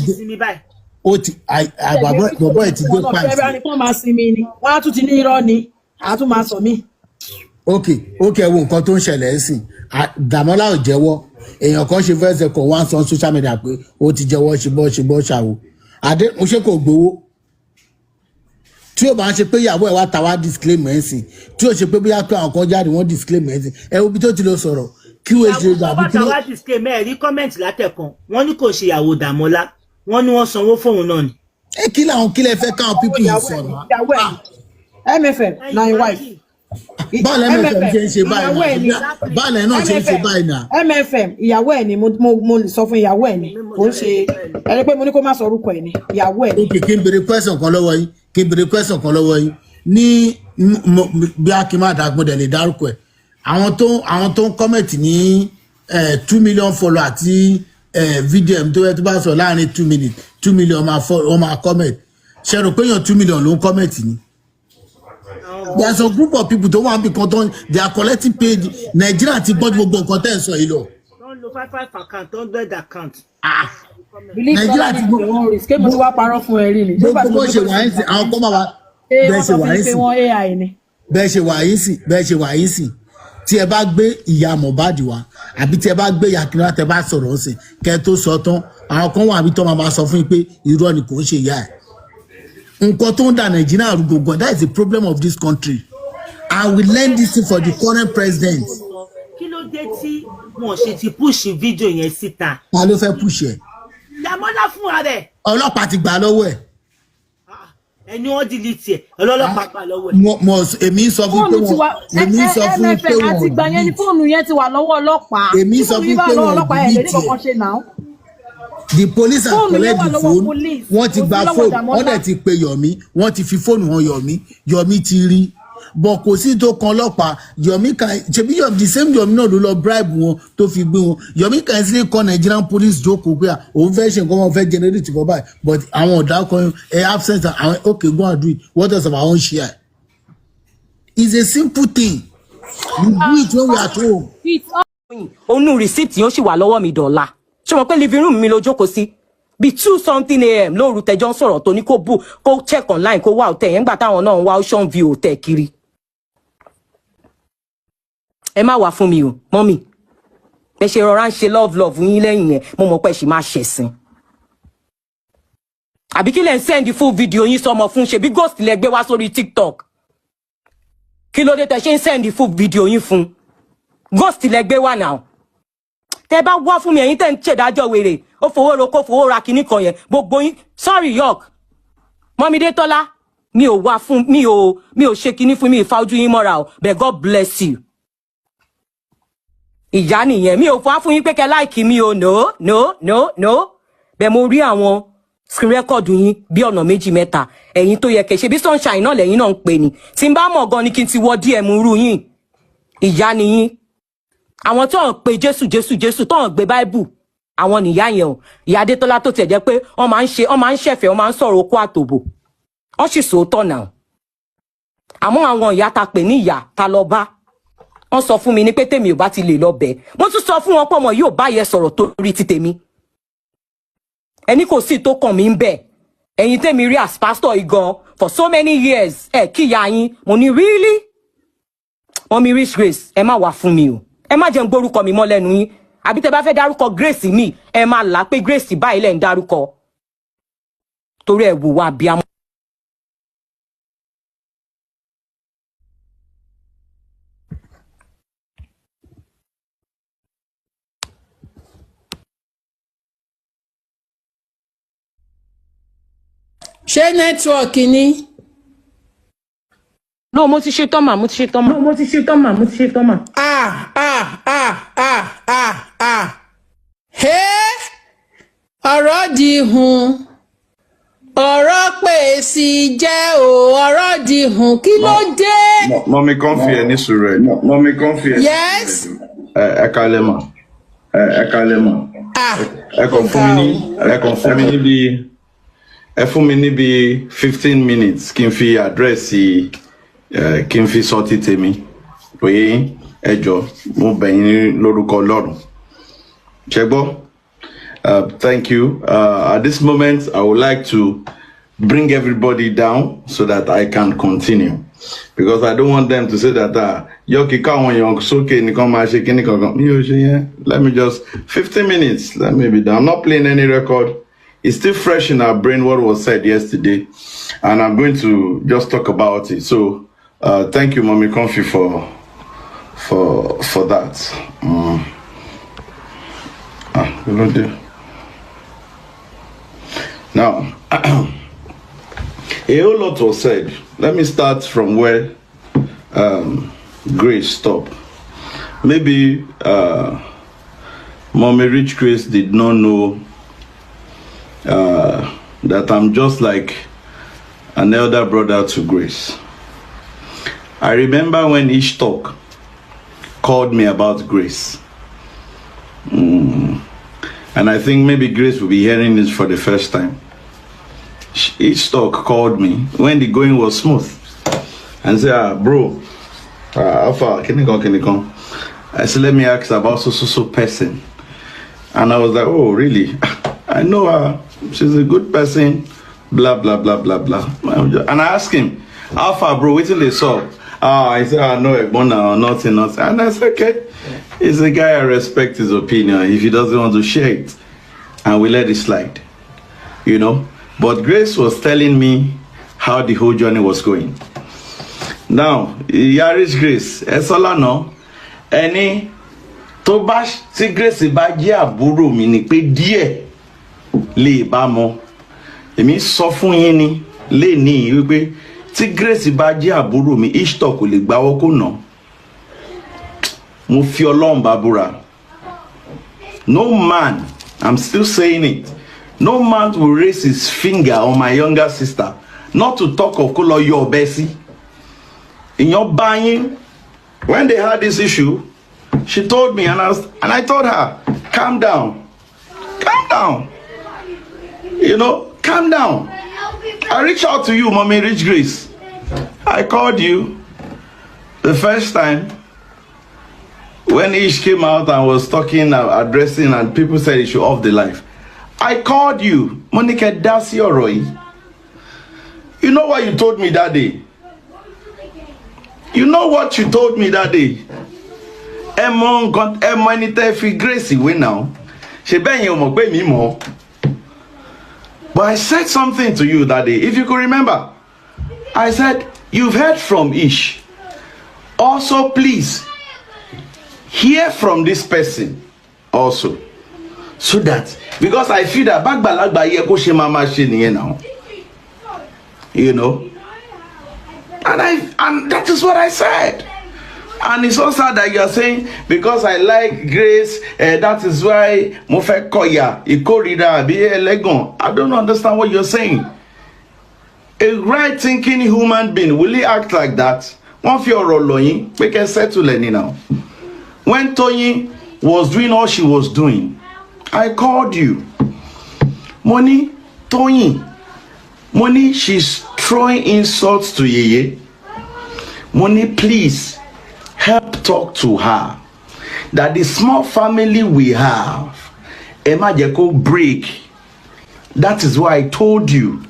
ti dé pàǹtí. Ẹ̀rọ nìkan máa sinmi ni. Wọ́n á tún ti ní irọ́ ni. A tún máa sọ mí. Okay, wo nǹkan tó ń ṣẹlẹ̀ ẹ̀ sìn. Dàmọ́lá ò jẹ́wọ́. Èèyàn kan ṣe fẹ́ ṣe kọ̀ wá sọ social media pé ó ti jẹ́wọ́ ṣe ṣàwò. Mo ṣe kò gbowó. Tí o bá ń ṣe pé ìyàwó ẹ̀ wá ta wá disclaimer ẹ̀ sìn tí o ṣe pé bóyá pé àwọn kan jáde wọ́n disclaimer ẹ̀ sìn ẹ̀ wo bí tó ti lọ sọ̀rọ̀ kí o ṣe gbàgbé kí ló. ìyàwó bá disclaimer ẹ̀ rí kọ́mẹ̀ntì látẹ̀kan wọ́n ní kò ṣe ìyàwó Dàmọ́lá wọ́n ní wọ́n sanwó fóun náà ni. ẹ kí làwọn kílẹ̀ fẹ́ káwọn pípì yìí sọ̀rọ̀. MFM na your wife. báàlẹ̀ MFM ṣe ń ṣe báyìí náà báàlẹ̀ náà ṣe ń ṣe báyìí náà. MFM ìyàwó ẹ̀ ni mo lè sọ fún ìyàwó ẹ̀ ni kò ń ṣe ẹni pé mo ní kó má sọ orúkọ ẹ̀ ni ìyàwó ẹ̀ ni. ok kí n béèrè question kan lọ́wọ́ yín ní bí a kì í má dàgbọ́dẹ̀ lè dárúkọ ẹ̀ àwọn tó ń kọ́mẹ̀tì ní 2 million follow àti fídíò ẹ̀ tó bá sọ láàrin 2 minutes 2 million wọ́n máa kọ́mẹ̀tì ṣe rò pé èèyàn 2 million ló ń kọ́mẹ̀tì ni. There is a group of people tó wà níbi kan tó they are collecting pay Nigeria ti gbọ́ gbogbo nǹkan tẹ́ ẹ̀ sọ yìí lọ. Don't lo 55 account don't do the account. Nàìjíríà ti gbọ́ wọn rí ké mo ti wá parọ́ fún ẹ rí ni. gbogbo bó ṣe wà yín sí àwọn kọ́ máa wá bẹ́ẹ̀ ṣe wà yín sí tí ẹ bá gbé ìyá Mohbad wá àbí tí ẹ bá gbé ìyá Kìnìún tẹ bá sọ̀rọ̀ sí kẹ́ tó sọ tán àwọn kan wà àbí tó máa sọ fún yín pé irọ́ ni kò ń ṣe ìyá ẹ̀. Nǹkan tó ń da Nàìjíríà rúgbò gan that is the problem of this country and we learn this thing for the current president. Kí ló dé tí wọ́n ṣe ti push fídíò yẹn síta. Ta ló fẹ́ push ẹ̀. Dàmọ́lá fúnra rẹ̀. Ọlọ́pàá ti gbà lọ́wọ́ ẹ̀. Ẹni wọ́n delete ẹ̀ ọlọ́pàá gbà lọ́wọ́ ẹ̀. Èmi sọ fún pé wọ́n àti gbà yẹn ni fóònù yẹn ti wà lọ́wọ́ ọlọ́pàá. Èmi sọ fún pé wọ́n delete ẹ̀. The police have collected the phone wọ́n ti gba phone wọ́n dẹ̀ ti pe Yomi wọ́n ti fi phone hàn Yomi ti rí but kò sí tó kan ọlọ́pàá Yomi kan ṣebí the same Yomi náà ló lọ bribe wọn tó fi gbé wọn Yomi kan sí call Nigerian police jókòó pé òun fẹ́ ṣe nǹkan wọn fẹ́ generate for báyìí but àwọn ọ̀dà kan absent àwọn okay go and do it what else of our own share. It's a simple thing you do it when we are at home. Onú receipt yóò ṣì wà lọ́wọ́ mi dọ̀la ṣé mo pé living room mi ló jókòó sí bí 2 something a.m. lóru tẹjọ́ ń sọ̀rọ̀ tó ní kó bù kó check online kó wá hotel yẹn gbà táwọn náà ń wá ocean view hotel kiri. Ẹ má wá fún mi o mọ́mì ẹ ṣe rọra ń ṣe love yín lẹ́yìn yẹn mo mọ̀ pé ṣì máa ṣẹ̀sìn. Àbí kí lẹ ń send full video yín sọmọ fún ṣe bí ghost lẹ gbé wá sórí TikTok. Kí ló dé tẹ ṣe ń send full video yín fún ghost lẹ gbé wá now. Tẹ bá wá fún mi ẹ̀yin tẹ́ ń ṣèdájọ́ wèrè ó fowó ro kó fowó ra kinní kan yẹn gbogbo yín sorry York Mọ́mí Détọ́lá mi ò wá fún mi ò ṣe kinní fún mi ìfà ojú yín mọ́ra o but God bless you. Ìyá nìyẹn mi ò fà fún yín pé kẹ́ like mi o no bẹ́ẹ̀ mo rí àwọn screen record yín bí ọ̀nà méjì mẹ́ta ẹ̀yin tó yẹ kẹ́ ṣe bí sunshine náà lẹ́yìn náà ń pè ní tí n bá mọ̀ gan ni kí n ti wọ DM rú yín ìyá nìyín àwọn tó ń pe Jésù tó ń gbé Bible àwọn nìyá yẹn o ìyá Adétọ́lá tó tiẹ̀ jẹ́ pé wọ́n máa ń ṣẹ̀fẹ̀ wọ́n máa ń sọ̀rọ̀ okó àtòbò wọ́n sì sòótọ́ náà àmọ́ àwọn ìyá ta pè ní ìyá ta lọ bá wọ́n sọ fún mi ní pé tèmi ò bá ti lè lọ bẹ̀ mo tún sọ fún wọn pọ̀ mọ́ yóò bá yẹ sọ̀rọ̀ torí ti tèmi ẹni kò sí tó kàn mí ń bẹ̀ ẹ̀yin tèmi rí as pastor igan for so many years kíyà yín mo ní really Mommy Rich Grace ẹ má wá fún mi o ẹ má jẹ́ n gbórúkọ mi mọ́ lẹ́nu yín àbí tẹ́ bá fẹ́ dárúkọ Grace mi ẹ má là pé Grace báyìí lẹ́ ń dárúkọ torí ẹ wò wá bí a. ṣé nẹ́tíwọ̀kì ni. No, mo ti ṣe tán mà. Ọ̀rọ̀ di hun. Ọ̀rọ̀ pè sí jẹ́ o, ọ̀rọ̀ di hun. Kí ló dé? Mọ́mí kan fi ẹ̀ ní sùúrù ẹ̀. Yes. Ẹ kálẹ́ mà. Ẹ kàn fún mi níbi 15 minutes kí n fi àdírẹ́sì kí n fi sọ ti tèmi pé ẹ jọ̀ọ́ mo bẹ̀ yín lórúkọ Ọlọ́run ṣé gbọ́. Thank you. At this moment, I would like to bring everybody down so that I can continue. Because I don't want them to say that, let me just, 15 minutes, let me be done. I'm not playing any record. It's still fresh in our brain what was said yesterday. And I'm going to just talk about it. So, thank you, Mommy Comfy, for that. Now, a whole lot was said. Let me start from where Grace stopped. Maybe Mommy Rich Grace did not know that I'm just like an elder brother to Grace. I remember when each talk called me about Grace. And I think maybe Grace will be hearing this for the first time. Each talk called me when the going was smooth and said, bro, how far can you come? I said, let me ask about so person. And I was like, oh, really? I know her. She's a good person. Blah, blah, blah, blah, blah. And I asked him, how far, bro? Wait till they saw. I said, I know nothing. And I said, okay. He's a guy, I respect his opinion. If he doesn't want to share it, and we let it slide, you know. But Grace was telling me how the whole journey was going. Now, Yarish Grace, Esola no, any tó bá tí Grace bá jẹ́ àbúrò mi ni pé díẹ̀ lè bá mọ̀. Èmi sọ fún yín ni lè ní wípé tí Grace bá jẹ́ àbúrò mi, Ishtok kò lè gbawọ́ kó ná. Mo fi Ọlọ́run bá búra. No man, I'm still saying it, no man will raise his finger on my younger sister, not to talk of Kolo Yo Bessie. In your buying, when they had this issue, she told me, and I told her, calm down. You know, calm down. I reached out to you, Mommy Rich Grace. I called you the first time when Ish came out and was talking, addressing, and people said he should off the live. I called you. Monica Dasi Roy. You know what you told me that day? You know what you told me that day? Emon got emonite fi grace we now. She ben you mo pe mi mo. But I said something to you that day. If you could remember, I said, you've heard from Ish. Also, please hear from this person also. So that, because I feel that bagbalagba ye ko she mama she niye now. You know? And that is what I said. And it's so sad that you are saying, because I like grace, that is why mo fe koya, ikorira, be elegon. I don't understand what you're saying. A right thinking human being, will he act like that? One for your roloing, we can settle any now. When Tony was doing all she was doing, I called you. Money, Tony. Money, she's throwing insults to Yeye. Money, please help talk to her. That the small family we have, Emma Jeko break. That is why I told you.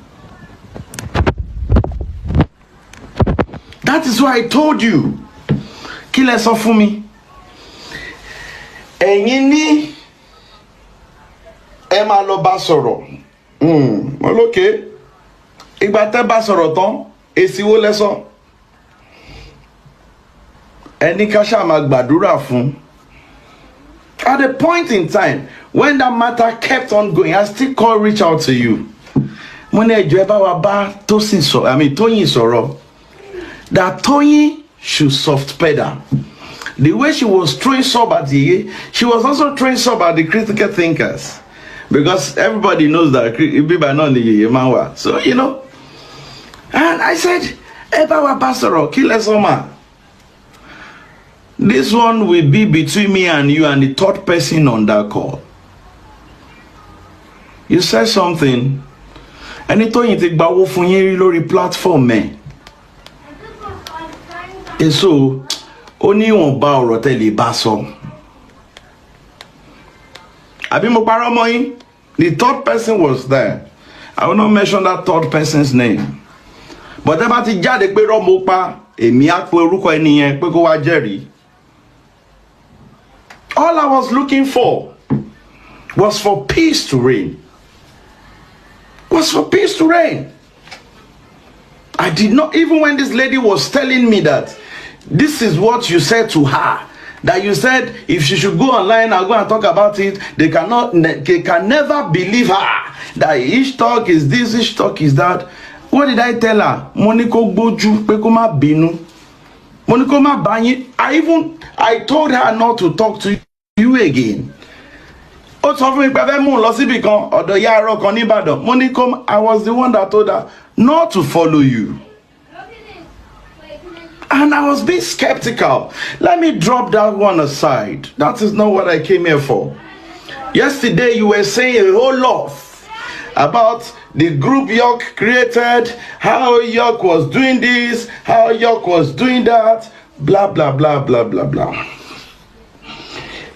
That is why I told you. Kill us off for me. Enyini Emma lo basoro. Well, okay. Ìgbà tẹ́ bá sọ̀rọ̀ tán, èsì wo lẹ sọ? Ẹni ká ṣá máa gbàdúrà fún. At a point in time, when that matter kept on going, I still reach out to you. Mo ní ẹjọ́ ẹ bá wa bá Tóyìn sọ̀rọ̀. That Tóyìn should soft pedal. The way she was throwing sub at Yeye, she was also throwing sub at the critical thinkers. Because everybody knows that Biba non Yeye manwa. So, you know. And I said, Ebawa Pastor, kill us oma. This one will be between me and you and the third person on that call. You said something. And it told you to go for lórí platform, man. And so, only one bar or tell basso. Abimoparomoy, the third person was there. I will not mention that third person's name. But about the jade pe romopa, emi a pe oruko eniyen pe ko wa jeri. All I was looking for was for peace to reign. Was for peace to reign. I did not, even when this lady was telling me that this is what you said to her, that you said if she should go online and go and talk about it, they can never believe her. That each talk is this, each talk is that. What did I tell her? Moniko Boju Pekoma Binu. Monikoma Banyi. I told her not to talk to you again. I was the one that told her not to follow you. And I was being skeptical. Let me drop that one aside. That is not what I came here for. Yesterday you were saying a whole lot about the group York created, how York was doing this, how York was doing that, blah, blah, blah, blah, blah, blah.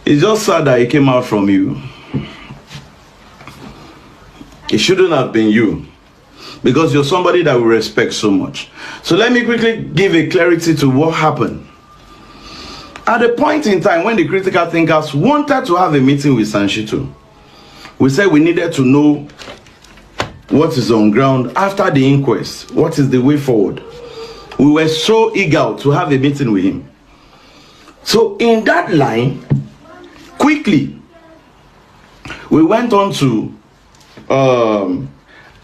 It's just sad that it came out from you. It shouldn't have been you, because you're somebody that we respect so much. So let me quickly give a clarity to what happened. At a point in time when the critical thinkers wanted to have a meeting with Sanshito, we said we needed to know what is on ground after the inquest, what is the way forward. We were so eager to have a meeting with him. So in that line, quickly, we went on to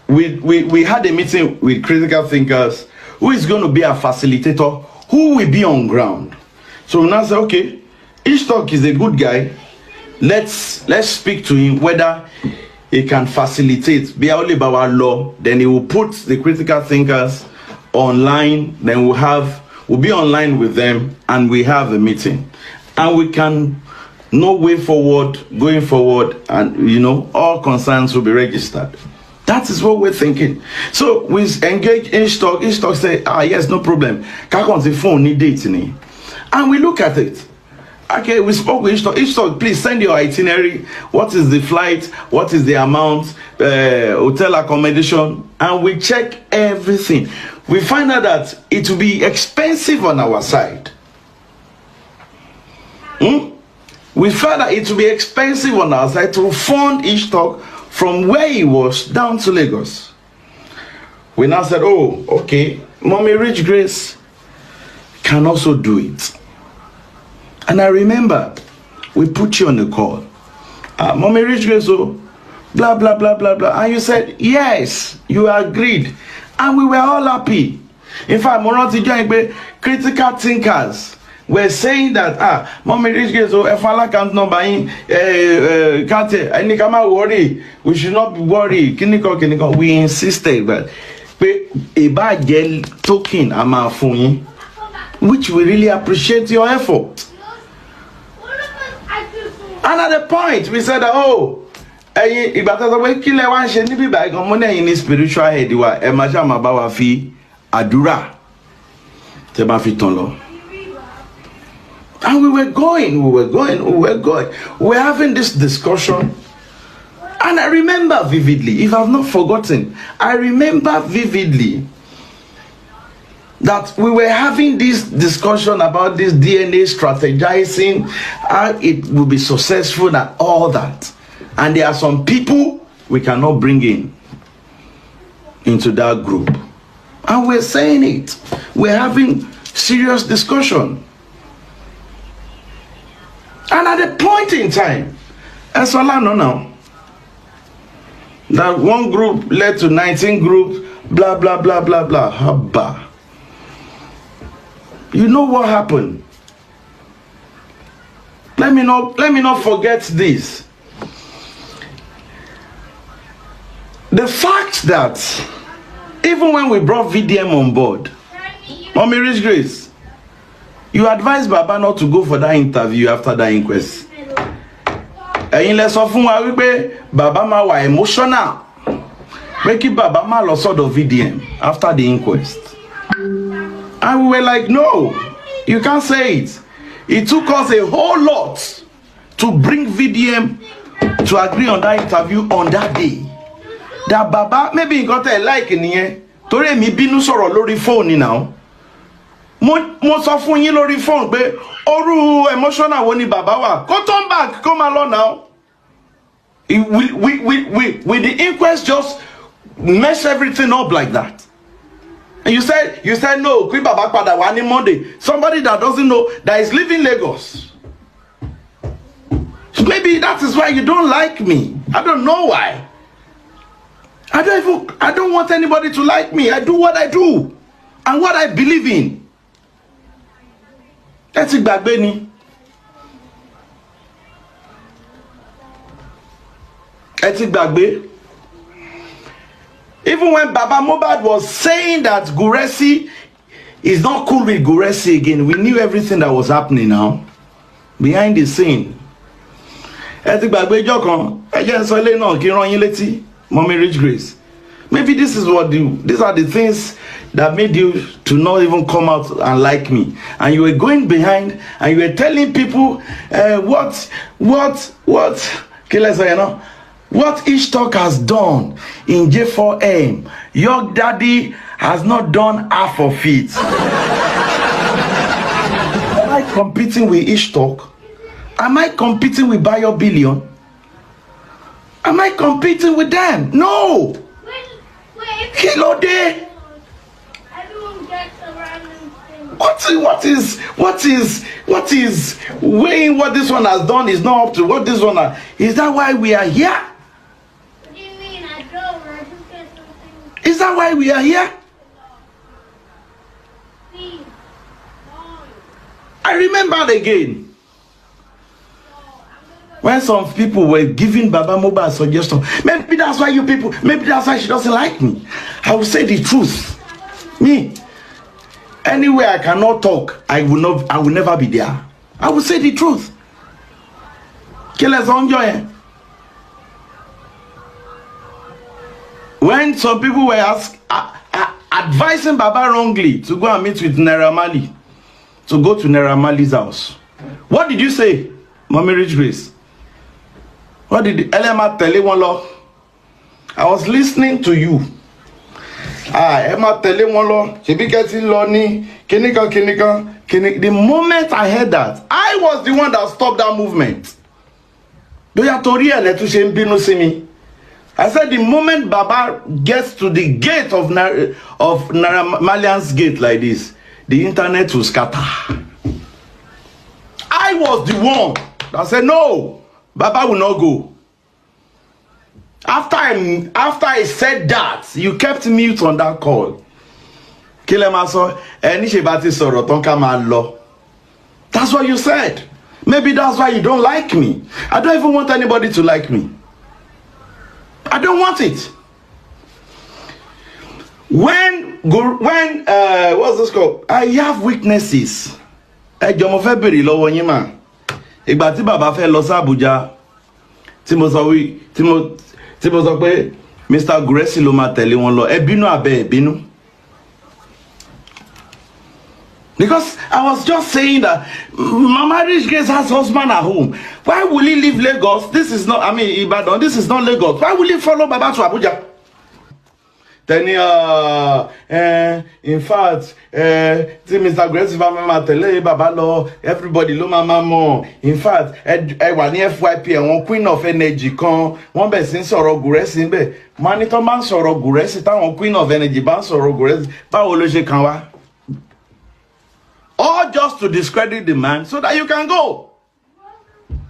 we had a meeting with critical thinkers, who is going to be a facilitator, who will be on ground. So we now say, okay, Ishtok is a good guy. Let's speak to him whether he can facilitate be only by our law. Then he will put the critical thinkers online. Then we'll be online with them, and we have a meeting, and we can know way forward, going forward, and you know all concerns will be registered. That is what we're thinking. So we engage Ishtok. Ishtok say, yes, no problem. Can't the phone need date, and we look at it. Okay, we spoke with Ishtok. Please send your itinerary. What is the flight? What is the amount? Hotel accommodation. And we check everything. We find out that it will be expensive on our side. We found that it will be expensive on our side to fund Ishtok from where he was down to Lagos. We now said, oh, okay, Mommy Rich Grace can also do it. And I remember we put you on the call. Mommy Rich Grace, oh, blah, blah, blah, blah, blah. And you said, yes, you agreed. And we were all happy. In fact, critical thinkers were saying that, Mommy Rich Grace, oh, if I can't number in, can't worry, we should not be worried. We insisted that a bad girl token ama phone, which we really appreciate your effort. And at the point we said that, oh, spiritual head adura and we were going. We're having this discussion. And I remember vividly, if I've not forgotten, I remember vividly that we were having this discussion about this DNA strategizing, how it will be successful and all that. And there are some people we cannot bring into that group. And we're saying it. We're having serious discussion. And at a point in time, as all I know now, that one group led to 19 groups, blah, blah, blah, blah, blah. Habba. You know what happened? Let me not forget this. The fact that even when we brought VDM on board, Mommy Rich Grace, you advised Baba not to go for that interview after that inquest. Ẹ̀yin lẹ sọ fún wa wípé Baba ma wà emotional. Pé kí Baba ma lọ sọ́dọ̀ VDM after the inquest. And we were like, no, you can't say it. It took us a whole lot to bring VDM to agree on that interview on that day. That Baba, maybe he got a like in here. Torí mi bínú sọ̀rọ̀ lórí phone now. Mo sọ fún yín lórí phone pé oru emotional wo ni Baba wa. Go turn back, come along now. With the inquest just mess everything up like that. And you said no, Kwi Baba pada wa ni Monday. Somebody that doesn't know that is living Lagos. Maybe that is why you don't like me. I don't know why. I don't want anybody to like me. I do what I do and what I believe in. That's it, Bagbeni. Even when Baba Mohbad was saying that Guresi is not cool with Guresi again, we knew everything that was happening now behind the scene. Mommy Rich Grace, maybe this is these are the things that made you to not even come out and like me. And you were going behind and you were telling people what Ishtok has done in J4M. Your daddy has not done half of it. Am I competing with Ishtok? Am I competing with Bayo Billion? Am I competing with them? No. Hello there. What is weighing what this one has done is not up to what this one is that why we are here? What do you mean? I don't. I just get something. Is that why we are here? Please. I remembered again when some people were giving Baba Mohbad suggestions. Maybe that's why maybe that's why she doesn't like me. I will say the truth. Me, anywhere I cannot talk, I will never be there. I will say the truth. When some people were advising Baba wrongly to go and meet with Naira Marley, to go to Naira Marley's house, What did you say, Mommy Rich Grace? What did Elema tell you one law? I was listening to you. Emma tell you one law. She be getting lonely. The moment I heard that, I was the one that stopped that movement. I said the moment Baba gets to the gate of Malian's gate like this, the internet will scatter. I was the one that said no, Baba will not go. After I said that, you kept mute on that call. That's what you said. Maybe that's why you don't like me. I don't even want anybody to like me. I don't want it. When what's this called? I have weaknesses. Ìgbà tí bàbá fẹ́ lọ sí Abuja, tí mo sọ pé Mr. Guresi ló máa tẹ̀lé wọn lọ. Ẹ bínú àbẹ́ ẹ bínú. Because I was just saying that Mama Rich Grace has husband at home. Why will he leave Lagos? This is not, Ibadan, this is not Lagos. Why will he follow Baba to Abuja? Then, in fact, Mr. Grace Mama tell Baba lo, everybody lo Mama mo. In fact, one FYP, one Queen of Energy kan, one person sọ̀rọ̀ Guresi nbe. Mani to man sọ̀rọ̀ Guresi, ta one Queen of Energy ban sọ̀rọ̀ Guresi. Báwo ló ṣe kàn wá? All just to discredit the man so that you can go.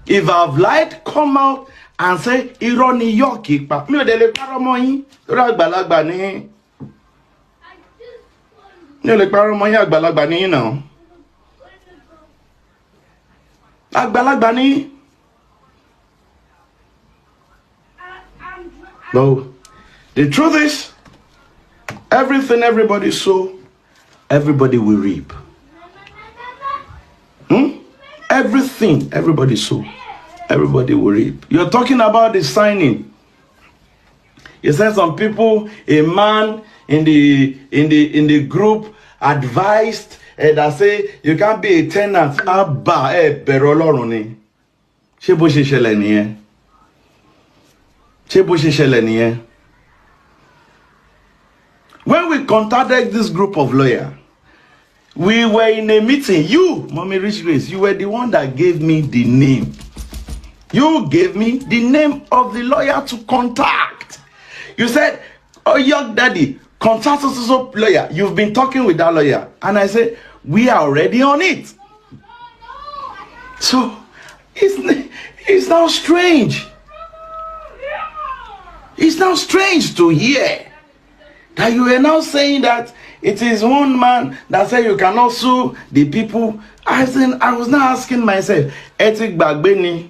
If I've lied, come out and say, Ironi yoki pa. Mi ò dele parọ́ mọ́ yín. Torí àgbàlagbà ni. Mi ò lè parọ́ mọ́ yín, àgbàlagbà ni yín náà. Àgbàlagbà ni. No. The truth is, everything everybody sow, everybody will reap. Everything everybody saw, everybody will reap. You're talking about the signing. You said some people, a man in the group advised that say you can't be a tenant. Abba bẹ̀rù Ọlọ́run ni. Ṣé bó ṣe ṣẹlẹ̀ nìyẹn? Ṣé bó ṣe ṣẹlẹ̀ nìyẹn? When we contacted this group of lawyers, we were in a meeting. You, Mommy Rich Grace, you were the one that gave me the name. You gave me the name of the lawyer to contact. You said, oh, young daddy, contact also lawyer. You've been talking with that lawyer. And I said, we are already on it. So, it's now strange. It's now strange to hear that you are now saying that it is one man that said you cannot sue the people. I was now asking myself, Etik Bagbeni.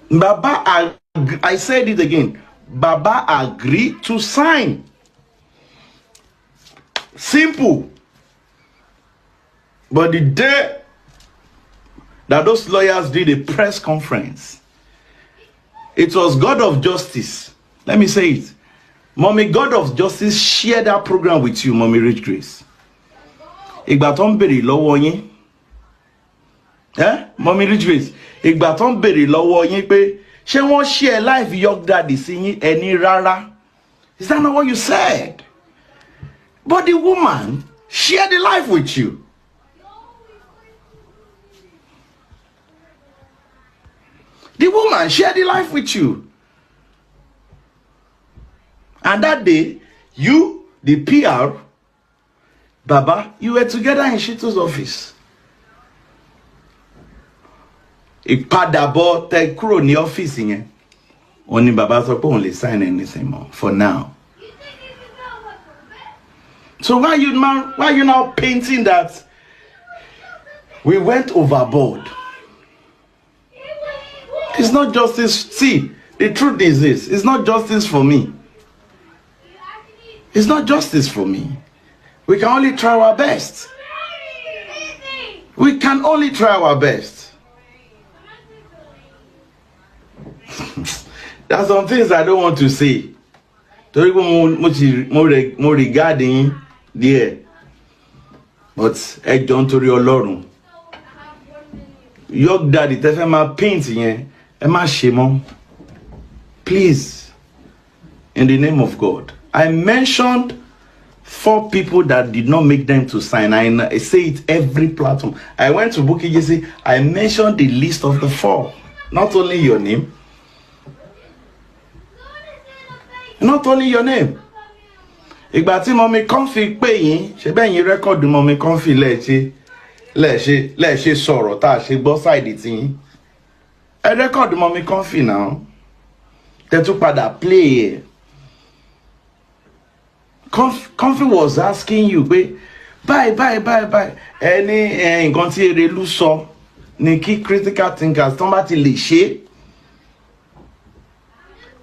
Baba, I said it again. Baba agreed to sign. Simple. But the day that those lawyers did a press conference, it was God of Justice. Let me say it. Mommy, God of Justice shared that program with you, Mommy Rich Grace. Ìgbà tó ń béèrè lọ́wọ́ yín. Mommy Rich Grace. Ìgbà tó ń béèrè lọ́wọ́ yín pé ṣé wọ́n share life Young Daddy sí yín ẹni rárá. Is that not what you said? But the woman shared the life with you. The woman shared the life with you. And that day, you, the PR, Baba, you were together in Shitu's office. Ìpadàbọ̀ tẹ́ kúrò ní ọ́fíìsì yẹn. Only Baba sọ pé òun lè sign anything more for now. So why you now painting that we went overboard? It's not justice. See, the truth is this. It's not justice for me. It's not justice for me. We can only try our best. We can only try our best. There are some things I don't want to say. More regarding there. but ẹ jọ̀ọ́ nítorí Ọlọ́run York Daddy tẹ́ fẹ́ máa paint yẹn ẹ má ṣe mọ́, please, in the name of God. I mentioned 4 people that did not make them to sign. I say it every platform. I went to Bukky Jesse. I mentioned the list of the 4, not only your name, not only your name. Ìgbà tí Mommy Comfy pè yín, ṣé bẹ́ẹ̀ yín record Mommy Comfy lẹ́ẹ̀ṣe sọ̀rọ̀ tá a ṣe gbọ́ side tí yín. Ẹ record Mommy Comfy now. Tẹ́ tún padà play. Comfy was asking you pé bye. Ẹni nǹkan tí Erelu sọ ni kí critical thinkers tán bá ti lè ṣe.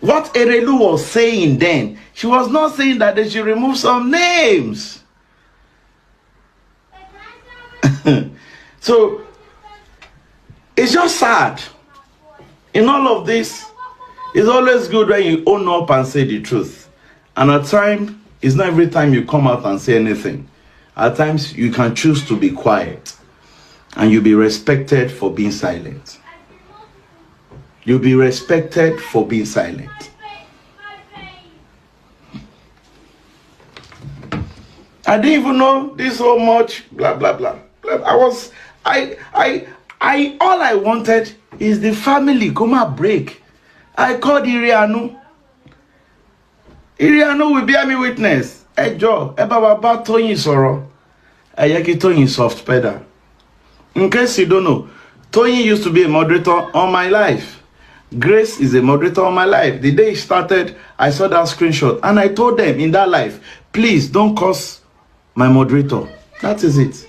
What Erelu was saying then, she was not saying that they should remove some names. So, it's just sad. In all of this, it's always good when you own up and say the truth. And at times, it's not every time you come out and say anything. At times, you can choose to be quiet. And you'll be respected for being silent. You'll be respected for being silent. I didn't even know this so much, blah, blah, blah. All I wanted is the family come and break. I called Irianu. Irianu will bear me witness. Hey, Joe, Baba Toyin Soro. Ayaki Toyin soft pedal. In case you don't know, Toyin used to be a moderator on my life. Grace is a moderator on my life. The day it started, I saw that screenshot and I told them in that life, please don't curse my moderator. That is it.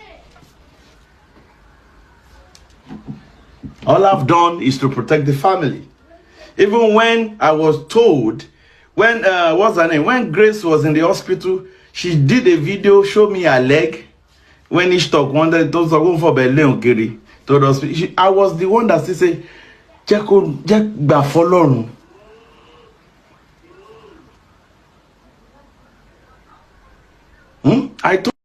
All I've done is to protect the family. Even when I was told, when what's her name? When Grace was in the hospital, she did a video, showed me her leg. When each talk wanted those are going for Berlin Giri. I was the one that still say, Jack Bafolon. I told